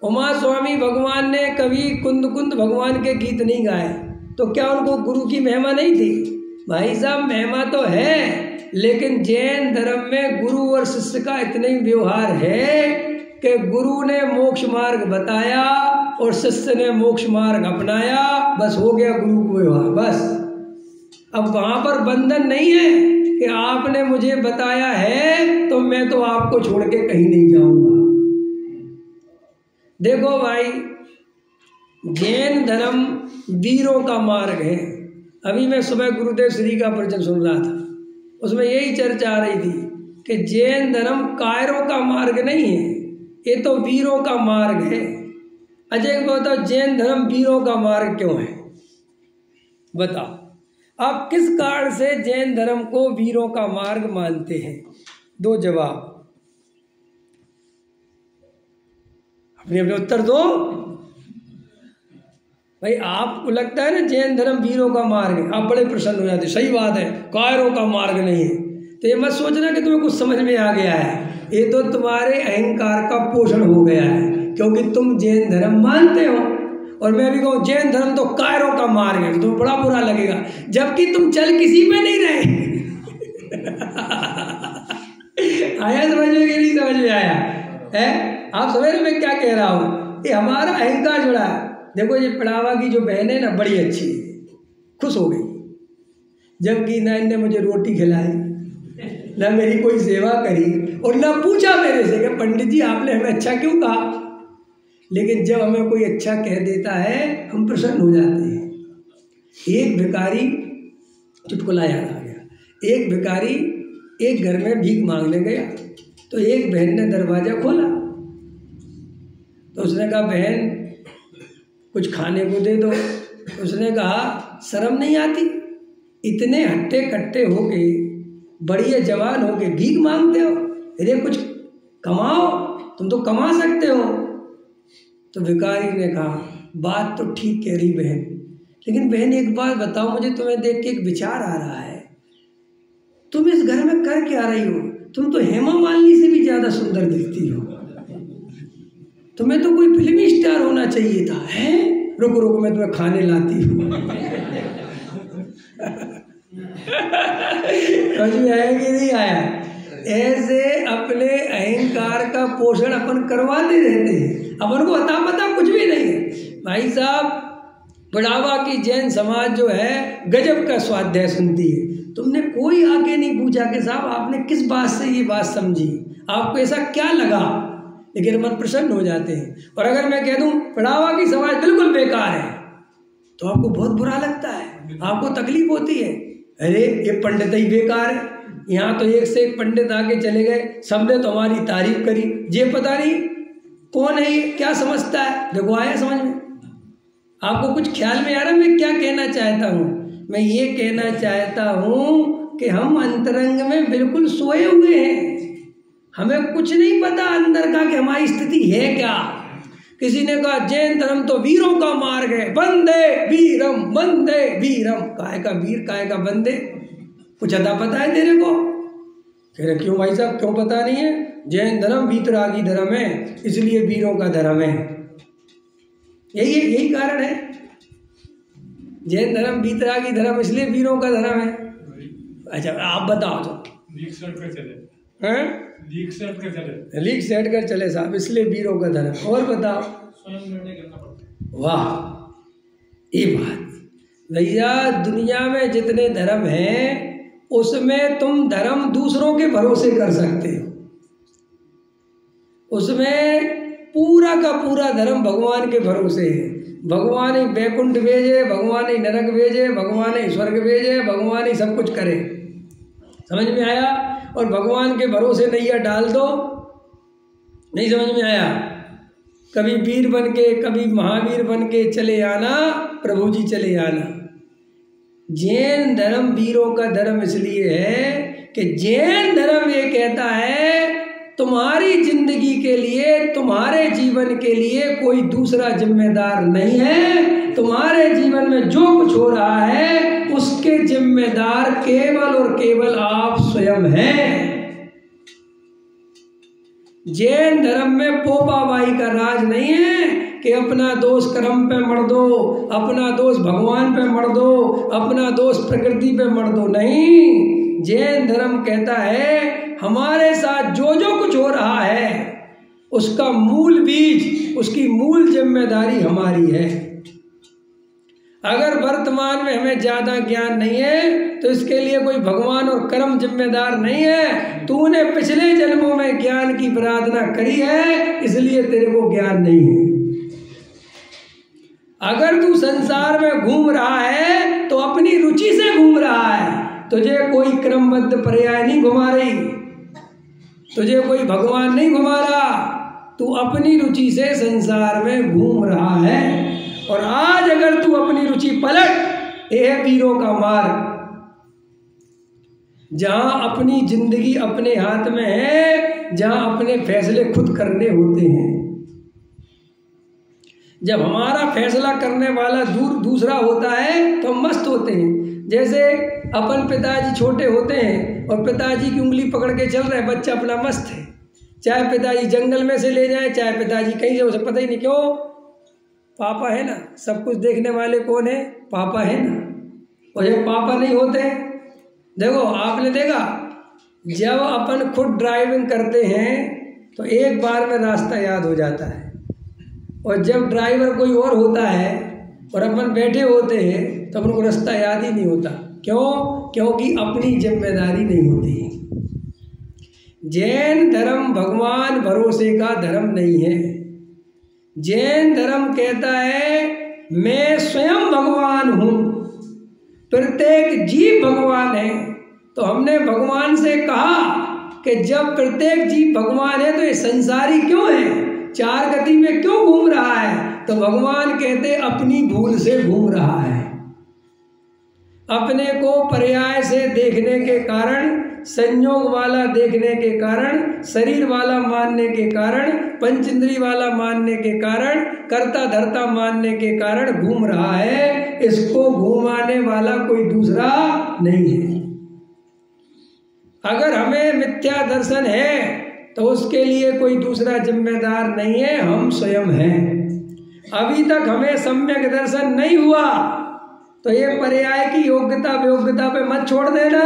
उमा स्वामी भगवान ने कभी कुंद कुंद भगवान के गीत नहीं गाए, तो क्या उनको गुरु की महिमा नहीं थी? भाई साहब, महिमा तो है, लेकिन जैन धर्म में गुरु और शिष्य का इतना ही व्यवहार है कि गुरु ने मोक्ष मार्ग बताया और शिष्य ने मोक्ष मार्ग अपनाया, बस हो गया गुरु को व्यवहार, बस। अब वहां पर बंधन नहीं है कि आपने मुझे बताया है तो मैं तो आपको छोड़ के कहीं नहीं जाऊंगा। देखो भाई, जैन धर्म वीरों का मार्ग है। अभी मैं सुबह गुरुदेव श्री का प्रवचन सुन रहा था, उसमें यही चर्चा आ रही थी कि जैन धर्म कायरों का मार्ग नहीं है, ये तो वीरों का मार्ग है। अजय बताओ, जैन धर्म वीरों का मार्ग क्यों है? बताओ आप किस कारण से जैन धर्म को वीरों का मार्ग मानते हैं? 2 जवाब, अपने अपने उत्तर दो भाई। आपको लगता है ना जैन धर्म वीरों का मार्ग है, आप बड़े प्रसन्न हो जाते, सही बात है, कायरों का मार्ग नहीं है। तो ये मत सोचना कि तुम्हें कुछ समझ में आ गया है, ये तो तुम्हारे अहंकार का पोषण हो गया है, क्योंकि तुम जैन धर्म मानते हो। और मैं भी कहूँ जैन धर्म तो कायरों का मार्ग है, तो तुम्हें बड़ा बुरा लगेगा, जबकि तुम चल किसी में नहीं रहे। आया समझ में कि नहीं समझ में आया है? आप समझ रहे मैं क्या कह रहा हूँ? ये हमारा अहंकार जुड़ा है। देखो ये पड़ावा की जो बहन है ना, बड़ी अच्छी है, खुश हो गई, जबकि ना इनने मुझे रोटी खिलाई, ना मेरी कोई सेवा करी, और ना पूछा मेरे से कि पंडित जी आपने हमें अच्छा क्यों कहा। लेकिन जब हमें कोई अच्छा कह देता है हम प्रसन्न हो जाते हैं। एक भिखारी, चुटकुला याद आ गया, एक भिखारी एक घर में भीख मांगने गया, तो एक बहन ने दरवाज़ा खोला, तो उसने कहा बहन कुछ खाने को दे दो। तो उसने कहा शर्म नहीं आती, इतने हट्टे कट्टे हो के, बढ़िया जवान हो के भीख मांगते हो, अरे कुछ कमाओ, तुम तो कमा सकते हो। तो भिखारी ने कहा बात तो ठीक कह रही बहन, लेकिन बहन एक बात बताओ, मुझे तुम्हें देख के एक विचार आ रहा है, तुम इस घर में कर क्या रही हो? तुम तो हेमा मालिनी से भी ज़्यादा सुंदर दिखती हो, तुम्हें तो कोई फिल्मी स्टार होना चाहिए था। है रुक रुक मैं तुम्हें खाने लाती हूँ। समझ में आया कि नहीं आया? ऐसे अपने अहंकार का पोषण अपन करवाते रहते हैं, अपन को अता पता कुछ भी नहीं है। भाई साहब, बढ़ावा की जैन समाज जो है गजब का स्वाध्याय सुनती है। तुमने कोई आके नहीं पूछा कि साहब आपने किस बात से ये बात समझी, आपको ऐसा क्या लगा लेकिन मन प्रसन्न हो जाते हैं। और अगर मैं कह दूं पढ़ावा की समाज बिल्कुल बेकार है तो आपको बहुत बुरा लगता है, आपको तकलीफ होती है, अरे ये पंडित ही बेकार है, यहाँ तो एक से एक पंडित आके चले गए, सबने तो हमारी तारीफ करी, ये पता नहीं कौन है, ये क्या समझता है। देखो आया समझ में, आपको कुछ ख्याल में आ रहा मैं क्या कहना चाहता हूँ? मैं ये कहना चाहता हूँ कि हम अंतरंग में बिल्कुल सोए हुए हैं, हमें कुछ नहीं पता अंदर का कि हमारी स्थिति है क्या। किसी ने कहा जैन धर्म तो वीरों का मार्ग है, वंदे वीरम वंदे वीरम, काय का वीर काय का वंदे, कुछ अता पता है तेरे को? कह रहे क्यों भाई साहब, क्यों पता नहीं है? जैन धर्म वीतरागी धर्म है, इसलिए वीरों का धर्म है। यही कारण है, जैन धर्म वीतरागी धर्म इसलिए वीरों का धर्म है। अच्छा आप बताओ तो लीक सेट कर चले साहब, इसलिए वीरों का धर्म। और बताओ, वाह ये बात भैया, दुनिया में जितने धर्म हैं उसमें तुम धर्म दूसरों के भरोसे कर सकते हो, उसमें पूरा का पूरा धर्म भगवान के भरोसे है। भगवान ही वैकुंठ भेजे, भगवान ही नरक भेजे, भगवान ही स्वर्ग भेजे, भगवान ही सब कुछ करे। समझ में आया? और भगवान के भरोसे नैया डाल दो, नहीं समझ में आया? कभी वीर बन के कभी महावीर बन के चले आना, प्रभु जी चले आना। जैन धर्म वीरों का धर्म इसलिए है कि जैन धर्म ये कहता है तुम्हारी जिंदगी के लिए, तुम्हारे जीवन के लिए कोई दूसरा जिम्मेदार नहीं है, तुम्हारे जीवन में जो कुछ हो रहा है उसके जिम्मेदार केवल और केवल आप स्वयं हैं। जैन धर्म में पोपाबाई का राज नहीं है कि अपना दोष कर्म पे मर दो, अपना दोष भगवान पे मर दो, अपना दोष प्रकृति पे मर दो, नहीं। जैन धर्म कहता है हमारे साथ जो जो कुछ हो रहा है उसका मूल बीज, उसकी मूल जिम्मेदारी हमारी है। अगर वर्तमान में हमें ज्यादा ज्ञान नहीं है तो इसके लिए कोई भगवान और कर्म जिम्मेदार नहीं है। तूने पिछले जन्मों में ज्ञान की प्रार्थना करी है, इसलिए तेरे को ज्ञान नहीं है। अगर तू संसार में घूम रहा है तो अपनी रुचि से घूम रहा है, तुझे कोई क्रमबद्ध पर्याय नहीं घुमा रही, तुझे कोई भगवान नहीं घुमा रहा, तू अपनी रुचि से संसार में घूम रहा है। और आज अगर तू अपनी रुचि पलट, ये है वीरों का मार्ग, जहां अपनी जिंदगी अपने हाथ में है, जहां अपने फैसले खुद करने होते हैं। जब हमारा फैसला करने वाला दूसरा होता है तो हम मस्त होते हैं। जैसे अपन पिताजी छोटे होते हैं और पिताजी की उंगली पकड़ के चल रहे हैं, बच्चा अपना मस्त है, चाहे पिताजी जंगल में से ले जाए, चाहे पिताजी कहीं से, उसे पता ही नहीं, क्यों? पापा है ना, सब कुछ देखने वाले कौन है? पापा है ना। और जब पापा नहीं होते, देखो आपने देखा जब अपन खुद ड्राइविंग करते हैं तो एक बार में रास्ता याद हो जाता है, और जब ड्राइवर कोई और होता है और अपन बैठे होते हैं तो अपन को रास्ता याद ही नहीं होता। क्यों? क्योंकि अपनी जिम्मेदारी नहीं होती। जैन धर्म भगवान भरोसे का धर्म नहीं है। जैन धर्म कहता है मैं स्वयं भगवान हूँ, प्रत्येक जीव भगवान है। तो हमने भगवान से कहा कि जब प्रत्येक जीव भगवान है तो ये संसारी क्यों है, चार गति में क्यों घूम रहा है? तो भगवान कहते अपनी भूल से घूम रहा है, अपने को पर्याय से देखने के कारण, संयोग वाला देखने के कारण, शरीर वाला मानने के कारण, पंच इंद्रिय वाला मानने के कारण, कर्ता धर्ता मानने के कारण घूम रहा है। इसको घुमाने वाला कोई दूसरा नहीं है। अगर हमें मिथ्या दर्शन है तो उसके लिए कोई दूसरा जिम्मेदार नहीं है, हम स्वयं हैं। अभी तक हमें सम्यक दर्शन नहीं हुआ तो ये पर्याय की योग्यता वियोग्यता पे मत छोड़ देना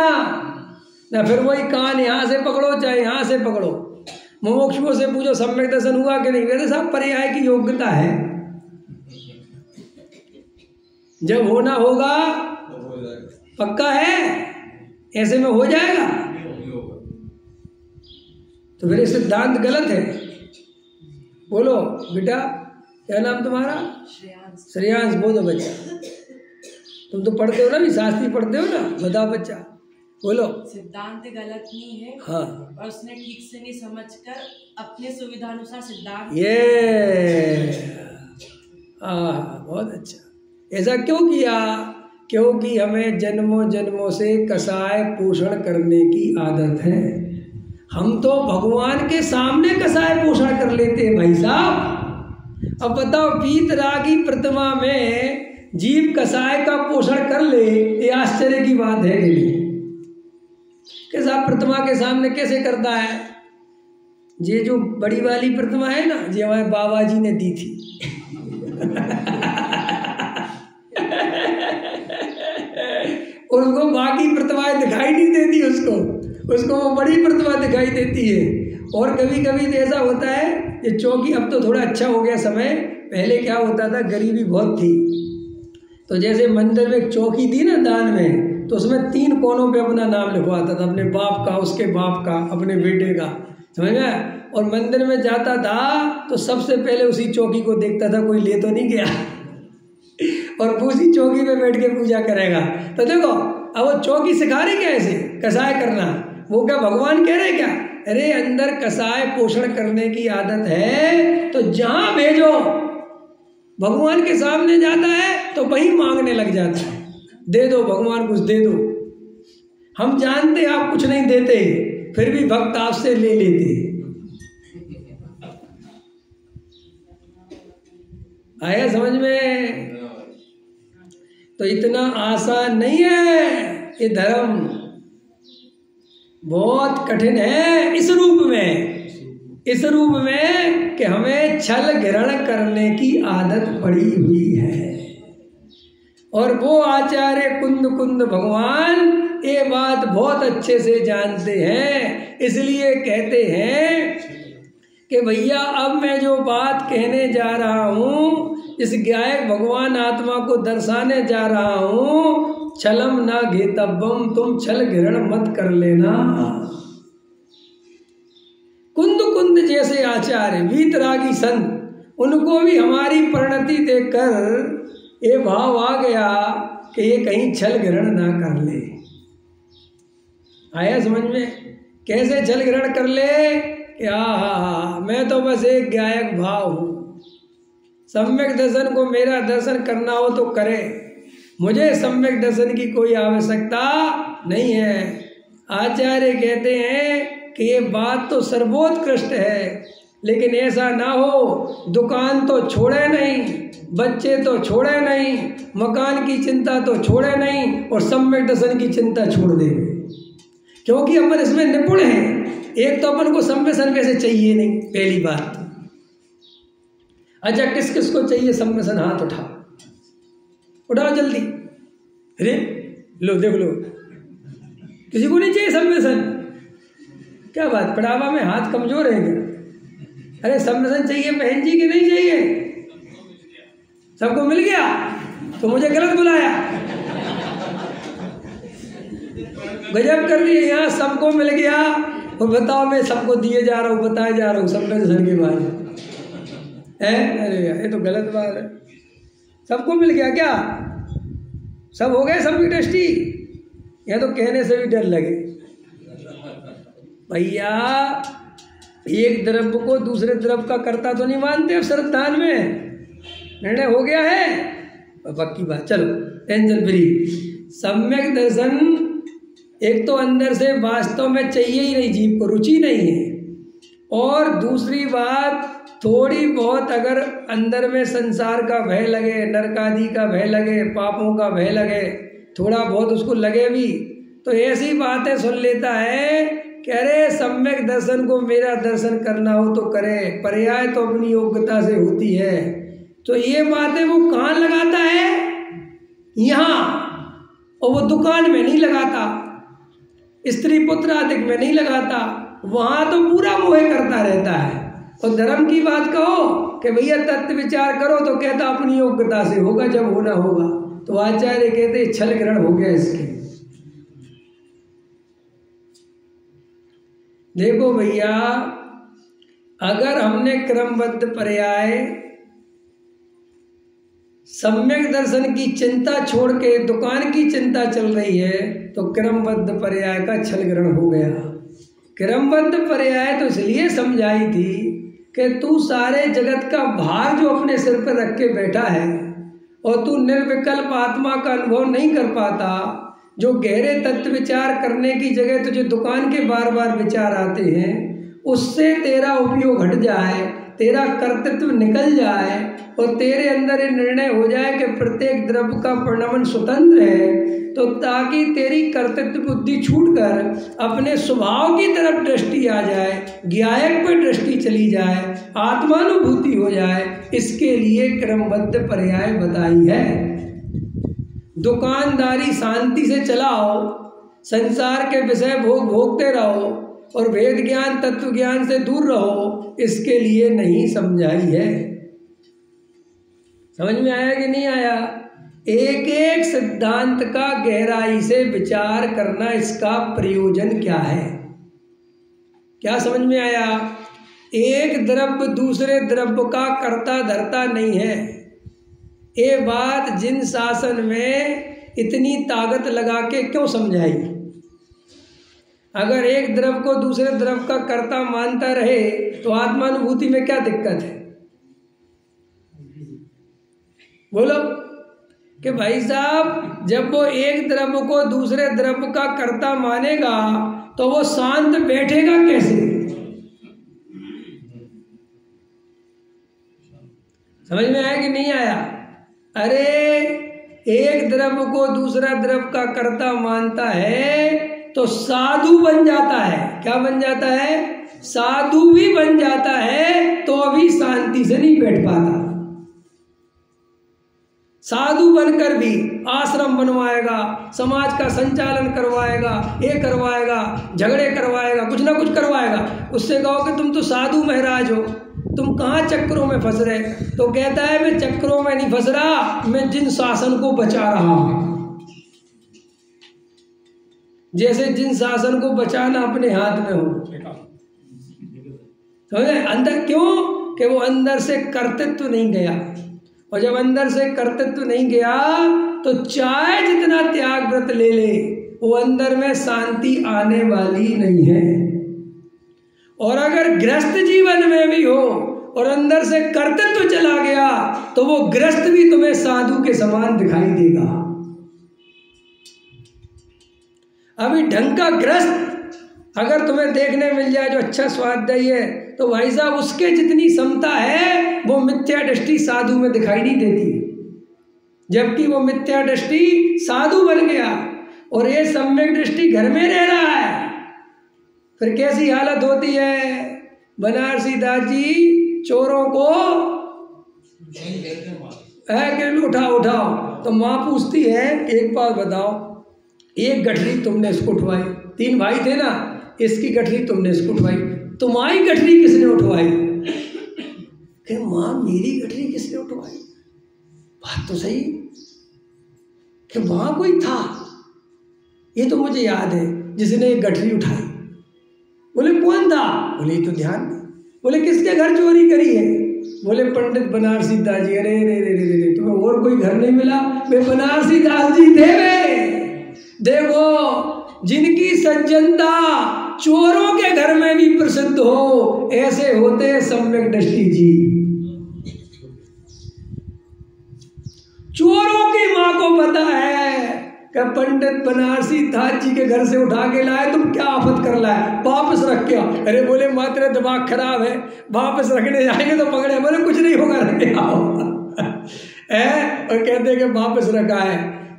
ना, फिर वही कान यहाँ से पकड़ो चाहे यहाँ से पकड़ो। मुमुक्षुओं से पूछो सम्यक दर्शन हुआ कि नहीं, कहते साहब पर्याय की योग्यता है, जब होना होगा पक्का है, ऐसे में हो जाएगा। तो फिर सिद्धांत गलत है। बोलो बेटा, क्या नाम तुम्हारा? श्रेयांश। बोलो बच्चा, तुम तो पढ़ते हो ना, भी शास्त्री पढ़ते हो ना, बताओ बच्चा, बोलो। सिद्धांत गलत नहीं है, हाँ, और उसने ठीक से नहीं समझकर अपने सुविधा अनुसार सिद्धांत। ये बहुत अच्छा। ऐसा क्यों किया? क्योंकि हमें जन्मों जन्मों से कसाय पोषण करने की आदत है। हम तो भगवान के सामने कसाय पोषण कर लेते हैं भाई साहब। अब बताओ, वीतरागी प्रतिमा में जीव कसाय का पोषण कर ले, ये आश्चर्य की बात है कि नहीं? कैसा प्रतिमा के सामने कैसे करता है? ये जो बड़ी वाली प्रतिमा है ना, ये हमारे बाबा जी ने दी थी। उसको बाकी प्रतिमाएं दिखाई नहीं देती, उसको वो बड़ी प्रतिमा दिखाई देती है। और कभी कभी तो ऐसा होता है, ये चौकी, अब तो थोड़ा अच्छा हो गया समय, पहले क्या होता था, गरीबी बहुत थी, तो जैसे मंदिर में एक चौकी थी ना दान में, तो उसमें 3 कोनों पे अपना नाम लिखवाता था, अपने बाप का, उसके बाप का, अपने बेटे का, समझ गया। और मंदिर में जाता था तो सबसे पहले उसी चौकी को देखता था, कोई ले तो नहीं गया, और उसी चौकी पे बैठ के पूजा करेगा। तो देखो, अब वो चौकी सिखा रही क्या ऐसे कसाय करना? वो क्या भगवान कह रहे क्या? अरे अंदर कसाय पोषण करने की आदत है, तो जहां भेजो, भगवान के सामने जाता है तो वहीं मांगने लग जाता है, दे दो भगवान, कुछ दे दो। हम जानते आप कुछ नहीं देते, फिर भी भक्त आपसे ले लेते। आया समझ में? तो इतना आसान नहीं है ये धर्म, बहुत कठिन है इस रूप में कि हमें छल ग्रहण करने की आदत पड़ी हुई है। और वो आचार्य कुंद भगवान ये बात बहुत अच्छे से जानते हैं, इसलिए कहते हैं कि भैया अब मैं जो बात कहने जा रहा हूँ, इस गायक भगवान आत्मा को दर्शाने जा रहा हूँ, छलम ना घेतब्बम, तुम छल ग्रहण मत कर लेना। कुंद जैसे आचार्य वीतरागी संत, उनको भी हमारी परिणति देखकर ये भाव आ गया कि ये कहीं छल ग्रहण ना कर ले। आया समझ में? कैसे छल ग्रहण कर ले कि मैं तो बस एक गायक भाव हूँ, सम्यक दर्शन को मेरा दर्शन करना हो तो करे, मुझे सम्यक दर्शन की कोई आवश्यकता नहीं है। आचार्य कहते हैं कि ये बात तो सर्वोत्कृष्ट है, लेकिन ऐसा ना हो, दुकान तो छोड़े नहीं, बच्चे तो छोड़े नहीं, मकान की चिंता तो छोड़े नहीं, और सम्यक दर्शन की चिंता छोड़ दे, क्योंकि अपन इसमें निपुण हैं। एक तो अपन को सम्यसन वैसे चाहिए नहीं, पहली बात। अच्छा, किस किस को चाहिए सम्यसन? हाथ उठाओ जल्दी। अरे लो, देख लो, किसी को नहीं चाहिए सम्यसन? क्या बात, पढ़ावा में हाथ कमजोर है क्या? अरे सम्यसन चाहिए बहन जी कि नहीं चाहिए? सबको मिल गया तो मुझे गलत बुलाया, गजब कर दिए। यहाँ सबको मिल गया और बताओ, मैं सबको दिए जा रहा हूँ, बताए जा रहा हूँ सम्यसन के बारे में है। अरे ये तो गलत बात है। सबको मिल गया क्या? सब हो गए सबकी टेस्टी? यह तो कहने से भी डर लगे। भैया एक द्रव्य को दूसरे द्रव्य का कर्ता तो नहीं मानते अब श्रद्धान में, निर्णय हो गया है, पक्की बात। चलो टेंशन फ्री। सम्यक दर्शन एक तो अंदर से वास्तव में चाहिए ही नहीं, जीव को रुचि नहीं है, और दूसरी बात थोड़ी बहुत अगर अंदर में संसार का भय लगे, नरक आदि का भय लगे, पापों का भय लगे, थोड़ा बहुत उसको लगे भी, तो ऐसी बातें सुन लेता है कि अरे सम्यक दर्शन को मेरा दर्शन करना हो तो करे, पर्याय तो अपनी योग्यता से होती है। तो ये बातें वो कहाँ लगाता है? यहाँ, और वो दुकान में नहीं लगाता, स्त्री पुत्र आदि में नहीं लगाता, वहाँ तो पूरा मोह करता रहता है। और धर्म की बात कहो कि भैया तत्व विचार करो, तो कहता अपनी योग्यता से होगा, जब होना होगा। तो आचार्य कहते छल ग्रहण हो गया इसके। देखो भैया, अगर हमने क्रमबद्ध पर्याय सम्यक दर्शन की चिंता छोड़ के दुकान की चिंता चल रही है तो क्रमबद्ध पर्याय का छल ग्रहण हो गया। क्रमबद्ध पर्याय तो इसलिए समझाई थी कि तू सारे जगत का भार जो अपने सिर पर रख के बैठा है और तू निर्विकल्प आत्मा का अनुभव नहीं कर पाता, जो गहरे तत्व विचार करने की जगह तुझे दुकान के बार बार विचार आते हैं, उससे तेरा उपयोग हट जाए, तेरा कर्तृत्व निकल जाए और तेरे अंदर ये निर्णय हो जाए कि प्रत्येक द्रव्य का परिणमन स्वतंत्र है, तो ताकि तेरी कर्तृत्व बुद्धि छूटकर अपने स्वभाव की तरफ दृष्टि आ जाए, ज्ञायक पर दृष्टि चली जाए, आत्मानुभूति हो जाए, इसके लिए क्रमबद्ध पर्याय बताई है। दुकानदारी शांति से चलाओ, संसार के विषय भोगते रहो और वेद ज्ञान तत्व ज्ञान से दूर रहो, इसके लिए नहीं समझाई है। समझ में आया कि नहीं आया? एक एक सिद्धांत का गहराई से विचार करना, इसका प्रयोजन क्या है? क्या समझ में आया? एक द्रव्य दूसरे द्रव्य का कर्ता धर्ता नहीं है। ये बात जिन शासन में इतनी ताकत लगा के क्यों समझाई? अगर एक द्रव्य को दूसरे द्रव्य का कर्ता मानता रहे तो आत्मानुभूति में क्या दिक्कत है? बोलो कि भाई साहब, जब वो एक द्रव्य को दूसरे द्रव्य का कर्ता मानेगा तो वो शांत बैठेगा कैसे? समझ में आया कि नहीं आया? अरे एक द्रव्य को दूसरा द्रव्य का कर्ता मानता है तो साधु बन जाता है। क्या बन जाता है? साधु भी बन जाता है, तो अभी शांति से नहीं बैठ पाता। साधु बनकर भी आश्रम बनवाएगा, समाज का संचालन करवाएगा, ये करवाएगा, झगड़े करवाएगा, कुछ ना कुछ करवाएगा। उससे कहो कि तुम तो साधु महाराज हो, तुम कहाँ चक्रों में फंस रहे? तो कहता है मैं चक्रों में नहीं फंस रहा, मैं जिन शासन को बचा रहा हूं। जैसे जिन शासन को बचाना अपने हाथ में हो। समझे? अंदर क्यों? कि वो अंदर से कर्तृत्व नहीं गया, और जब अंदर से कर्तृत्व नहीं गया तो चाहे जितना त्याग व्रत ले ले, वो अंदर में शांति आने वाली नहीं है। और अगर गृहस्थ जीवन में भी हो और अंदर से कर्तृत्व चला गया तो वो गृहस्थ भी तुम्हें साधु के समान दिखाई देगा। अभी ढंग का गृहस्थ अगर तुम्हें देखने मिल जाए जो अच्छा स्वाध्यायी है, तो भाई साहब उसके जितनी क्षमता है वो मिथ्या दृष्टि साधु में दिखाई नहीं देती। जबकि वो मिथ्या दृष्टि साधु बन गया और ये सम्यक दृष्टि घर में रह रहा है, फिर कैसी हालत होती है? बनारसी दास जी चोरों को उठाओ तो माँ पूछती है एक बात बताओ, एक गठरी तुमने इसको उठवाई, 3 भाई थे ना, इसकी गठरी तुमने इसको उठवाई, तुम्हारी गठरी किसने उठवाई? कि माँ मेरी गठरी किसने उठवाई? बात तो सही कि वहां कोई था, ये तो मुझे याद है जिसने एक गठरी उठाई। बोले कौन था? बोले तो ध्यान नहीं। बोले किसके घर चोरी करी है? बोले पंडित बनारसी दास जी। अरे रे रे रे रे, तुम्हें और कोई घर नहीं मिला? वे बनारसी दास जी थे। वे देखो जिनकी सज्जनता चोरों के घर में भी प्रसिद्ध हो, ऐसे होते सम्यक दृष्टि जी। चोरों की माँ को पता है कि पंडित बनारसी दास जी के घर से उठा के लाए, तुम क्या आफत कर लाए, वापस रख के आओ। अरे बोले माँ तेरा दिमाग खराब है, वापस रखने जाएंगे तो पकड़े। बोले कुछ नहीं होगा, रख के आओ। और कहते कि वापस रखा है।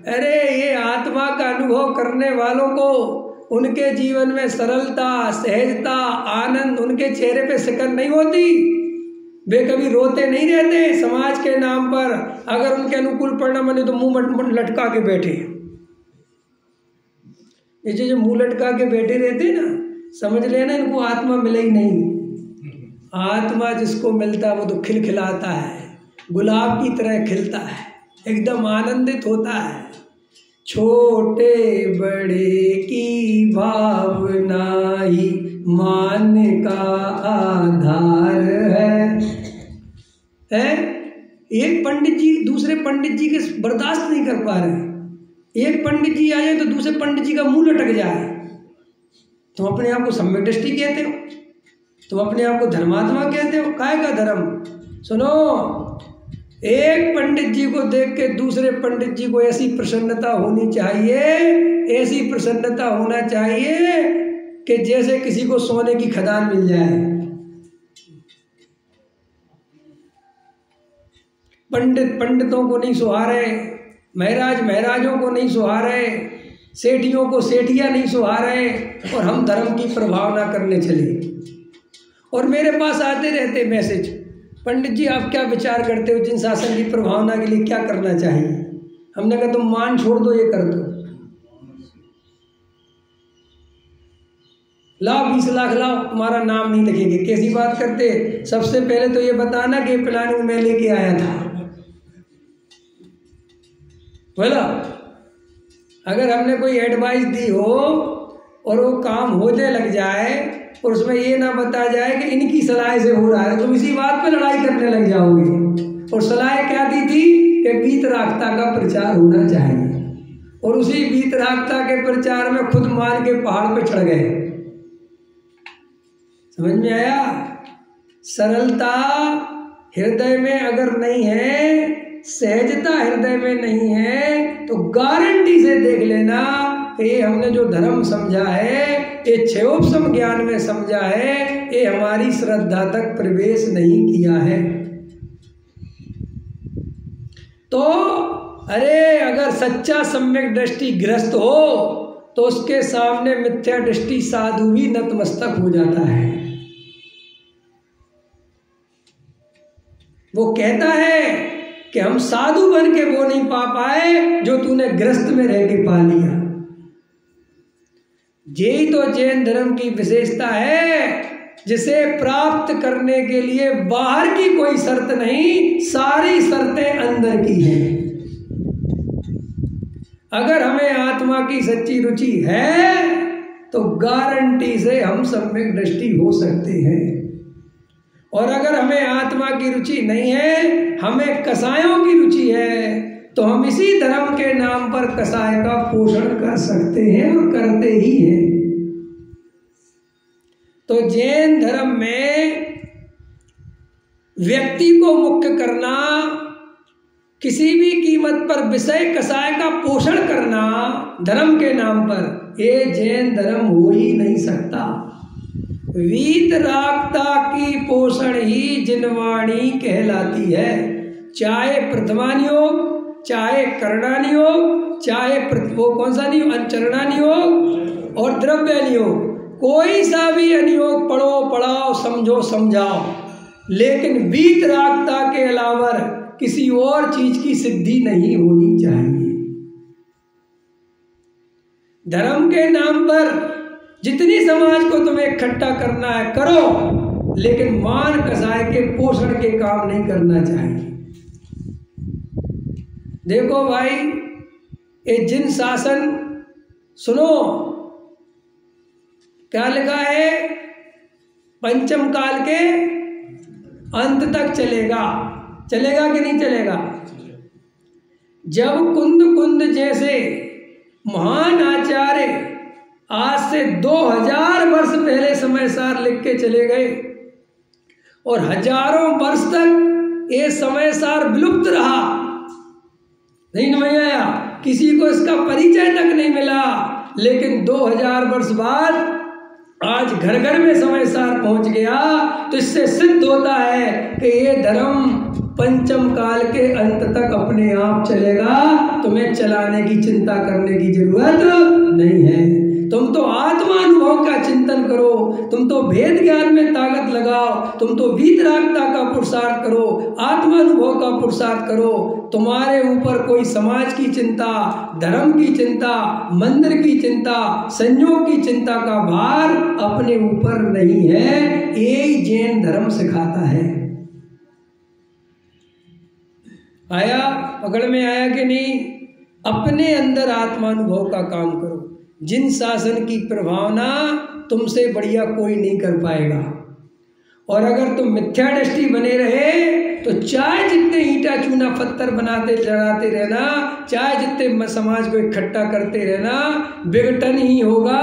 अरे ये आत्मा का अनुभव करने वालों को उनके जीवन में सरलता, सहजता, आनंद, उनके चेहरे पे शिकन नहीं होती। वे कभी रोते नहीं रहते समाज के नाम पर। अगर उनके अनुकूल परिणाम बने तो मुंह लटका के बैठे। ये जो मुंह लटका के बैठे रहते ना, समझ लेना इनको आत्मा मिला ही नहीं। आत्मा जिसको मिलता है वो तो खिलखिलाता है, गुलाब की तरह खिलता है, एकदम आनंदित होता है। छोटे बड़े की भावना ही मान का आधार है? एक पंडित जी दूसरे पंडित जी के बर्दाश्त नहीं कर पा रहे। एक पंडित जी आए तो दूसरे पंडित जी का मुंह लटक जाए। तुम अपने आप को सम्यक दृष्टि कहते हो, तुम अपने आप को धर्मात्मा कहते हो। काय का धर्म? सुनो, एक पंडित जी को देख के दूसरे पंडित जी को ऐसी प्रसन्नता होनी चाहिए, ऐसी प्रसन्नता होना चाहिए कि जैसे किसी को सोने की खदान मिल जाए। पंडित पंडितों को नहीं सुहा रहे, महराज महराजों को नहीं सुहा रहे, सेठियों को सेठियां नहीं सुहा रहे, और हम धर्म की प्रभावना करने चले। और मेरे पास आते रहते मैसेज, पंडित जी आप क्या विचार करते हो, जिन शासन की प्रभावना के लिए क्या करना चाहिए? हमने कहा तुम मान छोड़ दो, ये कर दो, लाओ 20 लाख लाओ, तुम्हारा नाम नहीं लिखेंगे। कैसी बात करते? सबसे पहले तो ये बताना कि प्लानिंग मैं लेके आया था। बोला, अगर हमने कोई एडवाइस दी हो और वो काम होने लग जाए और उसमें ये ना बताया जाए कि इनकी सलाह से हो रहा है, तो इसी बात पे लड़ाई करने लग जाओगे। और सलाह क्या दी थी कि वीतरागता का प्रचार होना चाहिए, और उसी वीतरागता के प्रचार में खुद मान के पहाड़ पे चढ़ गए। समझ में आया? सरलता हृदय में अगर नहीं है, सहजता हृदय में नहीं है, तो गारंटी से देख लेना ये हमने जो धर्म समझा है, ये क्षयोपम ज्ञान में समझा है, ये हमारी श्रद्धा तक प्रवेश नहीं किया है। तो अरे अगर सच्चा सम्यक दृष्टि गृहस्थ हो तो उसके सामने मिथ्या दृष्टि साधु भी नतमस्तक हो जाता है। वो कहता है कि हम साधु बन के वो नहीं पा पाए जो तूने गृहस्थ में रह के पा लिया। यही तो जैन धर्म की विशेषता है, जिसे प्राप्त करने के लिए बाहर की कोई शर्त नहीं, सारी शर्तें अंदर की हैं। अगर हमें आत्मा की सच्ची रुचि है तो गारंटी से हम सम्यक दृष्टि हो सकते हैं। और अगर हमें आत्मा की रुचि नहीं है, हमें कसायों की रुचि है, तो हम इसी धर्म के नाम पर कसाय का पोषण कर सकते हैं और करते ही हैं। तो जैन धर्म में व्यक्ति को मुक्त करना, किसी भी कीमत पर विषय कसाय का पोषण करना धर्म के नाम पर, ये जैन धर्म हो ही नहीं सकता। वीतरागता की पोषण ही जिनवाणी कहलाती है। चाहे प्रथमानियोग, चाहे करणानियोग, चाहे वो कौन सा नियोग, अंचरणानियोग और द्रव्यानियोग, कोई सा भी अनियोग पढ़ो पढ़ाओ, समझो समझाओ, लेकिन वीतरागता के अलावा किसी और चीज की सिद्धि नहीं होनी चाहिए। धर्म के नाम पर जितनी समाज को तुम्हें इकट्ठा करना है करो, लेकिन मान कसाय के पोषण के काम नहीं करना चाहिए। देखो भाई, ये जिन शासन, सुनो क्या लिखा है, पंचम काल के अंत तक चलेगा। चलेगा कि नहीं चलेगा? जब कुंद कुंद जैसे महान आचार्य आज से 2000 वर्ष पहले समय सार लिख के चले गए और हजारों वर्ष तक ये समय सार विलुप्त रहा, नहीं समझ आया, किसी को इसका परिचय तक नहीं मिला, लेकिन 2000 वर्ष बाद आज घर घर में समय सार पहुंच गया, तो इससे सिद्ध होता है कि ये धर्म पंचम काल के अंत तक अपने आप चलेगा। तुम्हें चलाने की चिंता करने की जरूरत नहीं है। तुम तो आत्मानुभव का चिंतन करो, तुम तो भेद ज्ञान में ताकत लगाओ, तुम तो वीतरागता का पुरुषार्थ करो, आत्मानुभव का पुरुषार्थ करो। तुम्हारे ऊपर कोई समाज की चिंता, धर्म की चिंता, मंदिर की चिंता, संयोग की चिंता का भार अपने ऊपर नहीं है। यही जैन धर्म सिखाता है। आया पकड़ में आया कि नहीं? अपने अंदर आत्मानुभव का काम करो। जिन शासन की प्रभावना तुमसे बढ़िया कोई नहीं कर पाएगा। और अगर तुम मिथ्या दृष्टि बने रहे तो चाहे जितने ईंटा चूना पत्थर बनाते चढ़ाते रहना, चाहे जितने समाज को इकट्ठा करते रहना, विघटन ही होगा,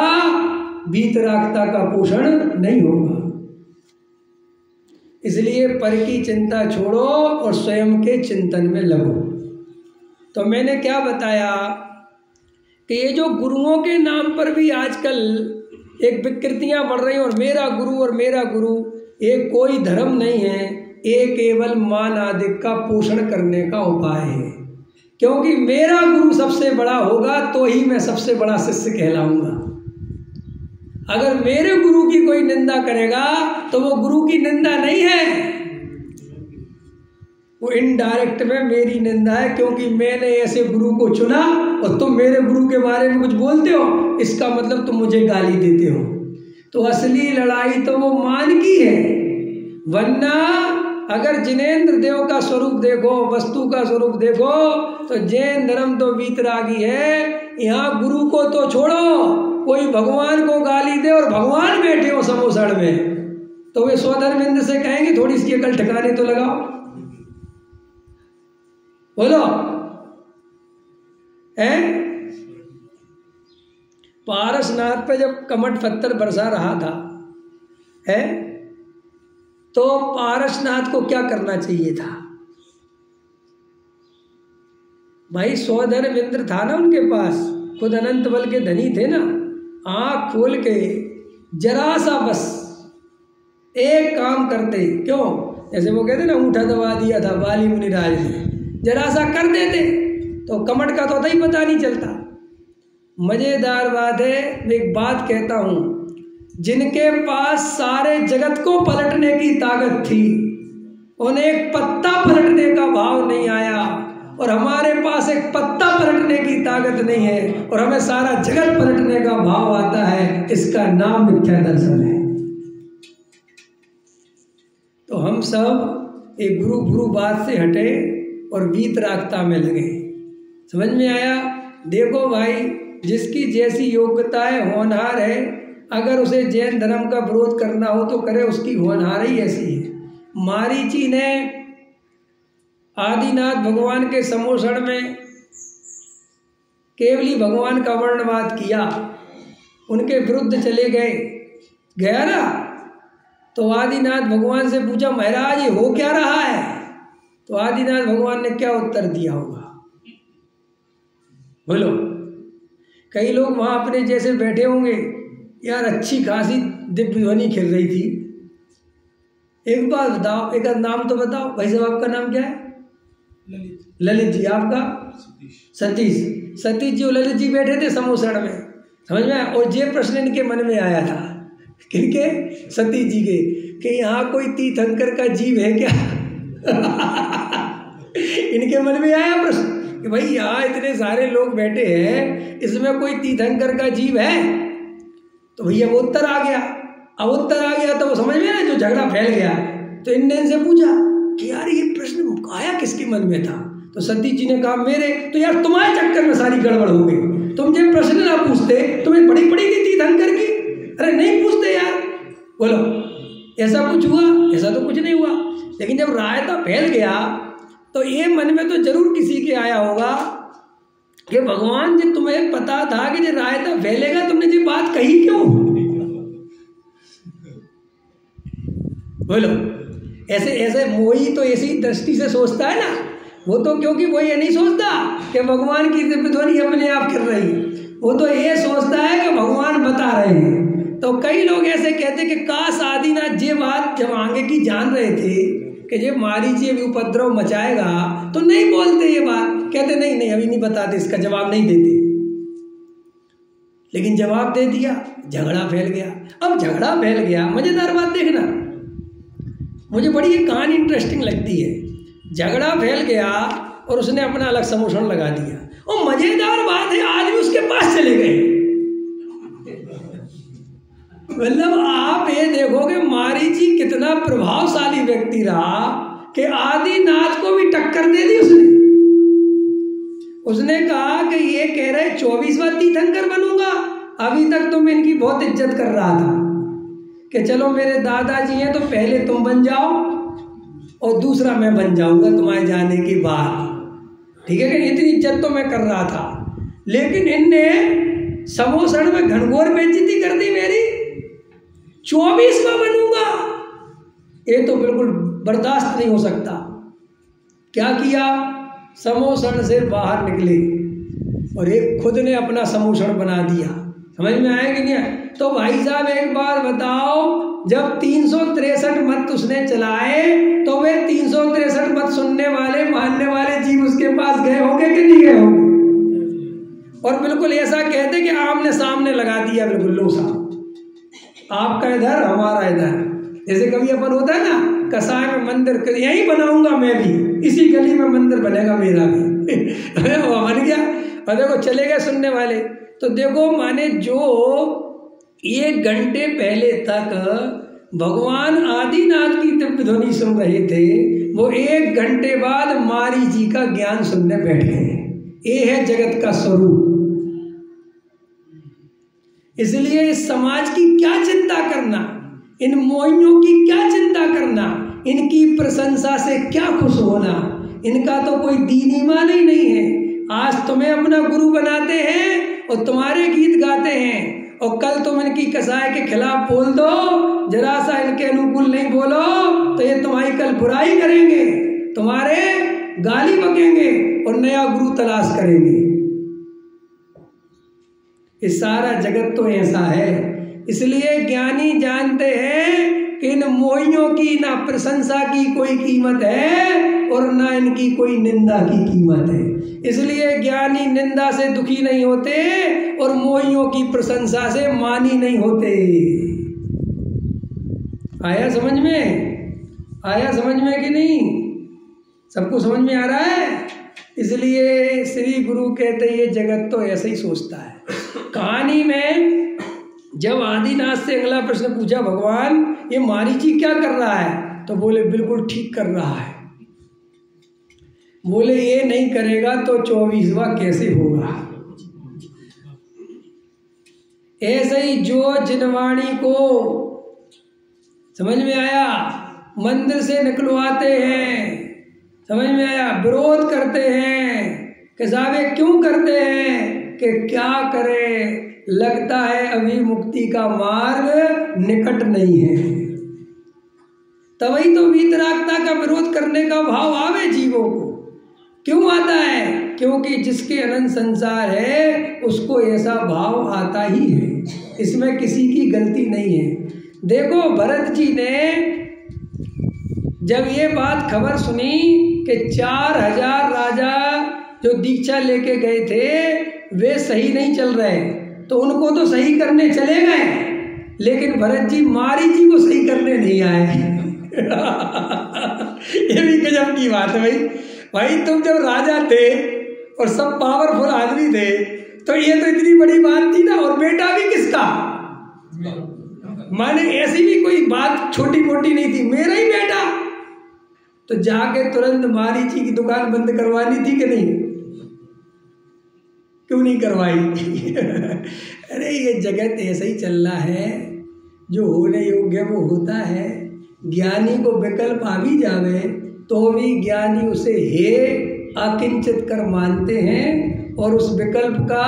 वीतरागता का पोषण नहीं होगा। इसलिए पर की चिंता छोड़ो और स्वयं के चिंतन में लगो। तो मैंने क्या बताया कि ये जो गुरुओं के नाम पर भी आजकल एक विकृतियां बढ़ रही हैं, और मेरा गुरु, ये कोई धर्म नहीं है, ये केवल मान आदि का पोषण करने का उपाय है। क्योंकि मेरा गुरु सबसे बड़ा होगा तो ही मैं सबसे बड़ा शिष्य कहलाऊंगा। अगर मेरे गुरु की कोई निंदा करेगा तो वो गुरु की निंदा नहीं है, वो इनडायरेक्ट में मेरी निंदा है, क्योंकि मैंने ऐसे गुरु को चुना और तुम मेरे गुरु के बारे में कुछ बोलते हो, इसका मतलब तुम मुझे गाली देते हो। तो असली लड़ाई तो वो मान की है। वरना अगर जिनेंद्र देव का स्वरूप देखो, वस्तु का स्वरूप देखो, तो जैन धर्म तो वीतरागी है। यहाँ गुरु को तो छोड़ो, कोई भगवान को गाली दे और भगवान बैठे हो समोसड़ में, तो वे स्वधर्मेंद्र से कहेंगे थोड़ी सी अकल ठिकाने तो लगाओ, बोलो है। पारसनाथ पे जब कमट पत्थर बरसा रहा था है, तो पारसनाथ को क्या करना चाहिए था भाई? स्वधर्मेंद्र था ना उनके पास, खुद अनंत बल के धनी थे ना। आँख खोल के जरा सा बस एक काम करते, क्यों, जैसे वो कहते ना ऊँटा दबा दिया था बाली मुनिराज ने, जरा सा कर देते तो कमट का तो ही पता नहीं चलता। मजेदार बात है, मैं एक बात कहता हूँ, जिनके पास सारे जगत को पलटने की ताकत थी, उन्हें एक पत्ता पलटने का भाव नहीं आया, और हमारे पास एक पत्ता पलटने की ताकत नहीं है और हमें सारा जगत पलटने का भाव आता है। इसका नाम मिथ्या दर्शन है। तो हम सब एक गुरु बात से हटे और वीतरागता में लगे। समझ में आया? देखो भाई, जिसकी जैसी योग्यता है, होनहार है, अगर उसे जैन धर्म का विरोध करना हो तो करे, उसकी होनहार ही ऐसी है। मारीची ने आदिनाथ भगवान के समोषण में केवली भगवान का वर्णवाद किया, उनके विरुद्ध चले गया ना, तो आदिनाथ भगवान से पूछा, महाराज ये हो क्या रहा है? तो आदिनाथ भगवान ने क्या उत्तर दिया होगा? बोलो। कई लोग वहां अपने जैसे बैठे होंगे, यार अच्छी खासी दिव्य ध्वनि खिल रही थी। एक बात बताओ, एक नाम तो बताओ भाई साहब, आपका नाम क्या है? ललित जी। आपका? सतीश जी। ललित जी बैठे थे समोसण में, समझ में? और ये प्रश्न इनके मन में आया था, किनके? सतीश जी के, कि यहाँ कोई तीर्थंकर का जीव है क्या? इनके मन में आया प्रश्न कि भाई यहाँ इतने सारे लोग बैठे हैं, इसमें कोई तीर्थंकर का जीव है? तो भैया वो उत्तर आ गया। अब उत्तर आ गया तो वो समझ में ना, जो झगड़ा फैल गया, तो इनने इनसे पूछा कि यार ये प्रश्न आया किसके मन में था? तो सतीश जी ने कहा मेरे। तो यार तुम्हारे चक्कर में सारी गड़बड़ हो गई, तुम जब प्रश्न ना पूछते, तुम्हें बड़ी पड़ी थी तीर्थंकर की? अरे नहीं पूछते यार। बोलो, ऐसा कुछ हुआ? ऐसा तो कुछ नहीं हुआ। लेकिन जब रायता फैल गया तो ये मन में तो जरूर किसी के आया होगा कि भगवान जी, तुम्हें पता था कि जब रायता फैलेगा, तुमने ये बात कही क्यों? बोलो। ऐसे मोही तो ऐसी दृष्टि से सोचता है ना, वो तो, क्योंकि वो ये नहीं सोचता कि भगवान की दिव्य ध्वनि अपने आप कर रही, वो तो ये सोचता है कि भगवान बता रहे हैं। तो कई लोग ऐसे कहते कि काश आदिनाथ ये बात जब आगे की जान रहे थे कि ये मारीची अभी उपद्रव मचाएगा, तो नहीं बोलते ये बात, कहते नहीं अभी नहीं बताते, इसका जवाब नहीं देते। लेकिन जवाब दे दिया, झगड़ा फैल गया। अब झगड़ा फैल गया, मजेदार बात देखना, मुझे बड़ी ये कहानी इंटरेस्टिंग लगती है। झगड़ा फैल गया और उसने अपना अलग समोषण लगा दिया, और मजेदार बात है आदमी उसके पास चले गए। मतलब आप ये देखोगे मारीची कितना प्रभावशाली व्यक्ति रहा कि आदिनाथ को भी टक्कर दे दी उसने कहा कि ये कह रहे 24वां तीर्थंकर बनूंगा अभी तक तो मैं इनकी बहुत इज्जत कर रहा था कि चलो मेरे दादाजी हैं तो पहले तुम बन जाओ और दूसरा मैं बन जाऊंगा तुम्हारे जाने के बाद, ठीक है कि इतनी इज्जत तो मैं कर रहा था। लेकिन इनने समोसण में घनघोर बेइज्जती कर दी मेरी, 24वां बनूंगा, ये तो बिल्कुल बर्दाश्त नहीं हो सकता। क्या किया, समोसण से बाहर निकले और एक खुद ने अपना समोसण बना दिया। समझ में आया कि नहीं है? तो भाई साहब एक बार बताओ, जब 363 मत उसने चलाए तो वे 363 मत सुनने वाले मानने वाले जीव उसके पास गए होंगे कि नहीं गए होंगे? और बिल्कुल ऐसा कहते कि आमने सामने लगा दिया, बिल्कुल लो साहब, आपका इधर हमारा इधर। जैसे कभी अपन होता है ना, कसाय में मंदिर यहीं बनाऊंगा मैं भी, इसी गली में मंदिर बनेगा मेरा भी वो बन गया। और देखो चले गए सुनने वाले। तो देखो माने जो 1 घंटे पहले तक भगवान आदिनाथ की दिव्य ध्वनि सुन रहे थे, वो 1 घंटे बाद मारी जी का ज्ञान सुनने बैठ गए। ये है जगत का स्वरूप। इसलिए इस समाज की क्या चिंता करना, इन मोहियों की क्या चिंता करना, इनकी प्रशंसा से क्या खुश होना, इनका तो कोई दीन ईमान ही नहीं है। आज तुम्हें अपना गुरु बनाते हैं और तुम्हारे गीत गाते हैं, और कल तुम इनकी कसाय के खिलाफ बोल दो, जरा सा इनके अनुकूल नहीं बोलो तो ये तुम्हारी कल बुराई करेंगे, तुम्हारे गाली बकेंगे और नया गुरु तलाश करेंगे। ये सारा जगत तो ऐसा है। इसलिए ज्ञानी जानते हैं कि इन मोहियों की ना प्रशंसा की कोई कीमत है और ना इनकी कोई निंदा की कीमत है। इसलिए ज्ञानी निंदा से दुखी नहीं होते और मोहियों की प्रशंसा से मानी नहीं होते। आया समझ में? आया समझ में कि नहीं? सबको समझ में आ रहा है? इसलिए श्री गुरु कहते ये जगत तो ऐसे ही सोचता है। कहानी में जब आदिनाथ से अगला प्रश्न पूछा, भगवान ये मारीची क्या कर रहा है? तो बोले बिल्कुल ठीक कर रहा है। बोले ये नहीं करेगा तो 24वां कैसे होगा? ऐसे ही जो जिनवाणी को समझ में आया मंदिर से निकलवाते हैं, समझ में आया विरोध करते हैं कि साहब क्यों करते हैं कि क्या करे, लगता है अभी मुक्ति का मार्ग निकट नहीं है। तभी तो वीतरागता का विरोध करने का भाव आवे जीवों को। क्यों आता है? क्योंकि जिसके अनंत संसार है उसको ऐसा भाव आता ही है, इसमें किसी की गलती नहीं है। देखो भरत जी ने जब ये बात खबर सुनी कि 4000 राजा जो दीक्षा लेके गए थे वे सही नहीं चल रहे, तो उनको तो सही करने चले गए, लेकिन भरत जी मारी जी को सही करने नहीं आए ये भी गजब की बात है भाई तुम जब राजा थे और सब पावरफुल आदमी थे तो ये तो इतनी बड़ी बात थी ना। और बेटा भी किसका? माने ऐसी भी कोई बात छोटी मोटी नहीं थी, मेरा ही बेटा। तो जाके तुरंत मारी जी की दुकान बंद करवानी थी कि नहीं? क्यों नहीं करवाई अरे ये जगत ऐसे ही चल रहा है, जो होने योग्य वो होता है। ज्ञानी को विकल्प आ भी जावे तो भी ज्ञानी उसे हे अकिंचित कर मानते हैं और उस विकल्प का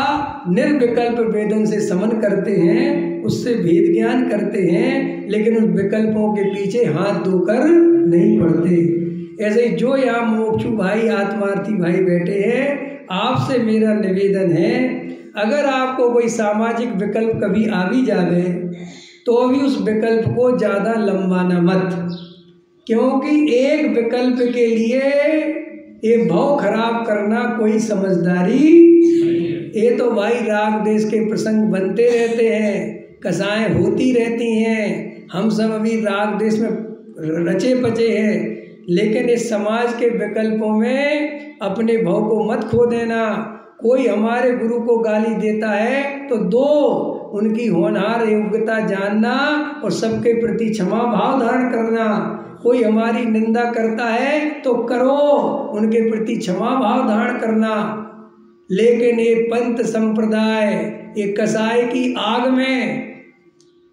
निर्विकल्प वेदन से समन करते हैं, उससे भेद ज्ञान करते हैं, लेकिन उन विकल्पों के पीछे हाथ धोकर नहीं पड़ते। ऐसे ही जो यहाँ मोक्षु भाई आत्मार्थी भाई बैठे हैं, आपसे मेरा निवेदन है, अगर आपको कोई सामाजिक विकल्प कभी आ भी जावे तो भी उस विकल्प को ज़्यादा लंबाना मत, क्योंकि एक विकल्प के लिए ये भाव खराब करना कोई समझदारी। ये तो भाई राग देश के प्रसंग बनते रहते हैं, कसाएं होती रहती हैं, हम सब अभी राग देश में रचे पचे हैं, लेकिन इस समाज के विकल्पों में अपने भाव को मत खो देना। कोई हमारे गुरु को गाली देता है तो दो, उनकी होनहार योग्यता जानना और सबके प्रति क्षमा भाव धारण करना। कोई हमारी निंदा करता है तो करो, उनके प्रति क्षमा भाव धारण करना। लेकिन ये पंथ संप्रदाय, ये कसाई की आग में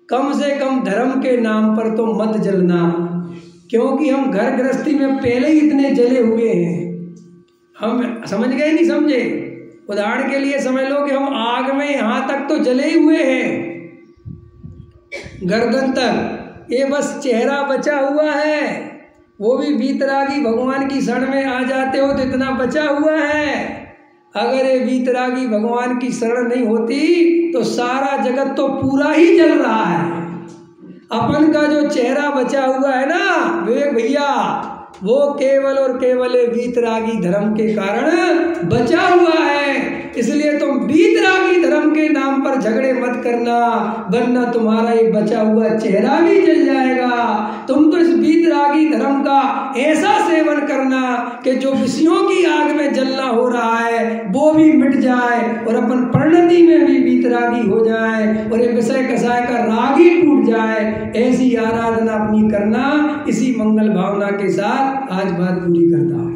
कम से कम धर्म के नाम पर तो मत जलना, क्योंकि हम घर गृहस्थी में पहले ही इतने जले हुए हैं। हम समझ गए नहीं समझे? उदाहरण के लिए समझ लो कि हम आग में यहां तक तो जले ही हुए हैं, गर्दन तक, ये बस चेहरा बचा हुआ है, वो भी वीतरागी भगवान की शरण में आ जाते हो तो इतना बचा हुआ है। अगर ये वीतरागी भगवान की शरण नहीं होती तो सारा जगत तो पूरा ही जल रहा है। अपन का जो चेहरा बचा हुआ है ना विवेक भैया, वो केवल और केवल वीतरागी धर्म के कारण बचा हुआ है। इसलिए तुम वीतरागी धर्म के नाम पर झगड़े मत करना, वरना तुम्हारा ये बचा हुआ चेहरा भी जल जाएगा। तुम तो इस वीतरागी धर्म का ऐसा सेवन करना कि जो विषयों की आग में जलना हो रहा है वो भी मिट जाए और अपन परिणति में भी वीतरागी हो जाए और ये विषय कसाय का राग ही टूट जाए। ऐसी आराधना अपनी करना। इसी मंगल भावना के साथ आज बात पूरी करता हूं।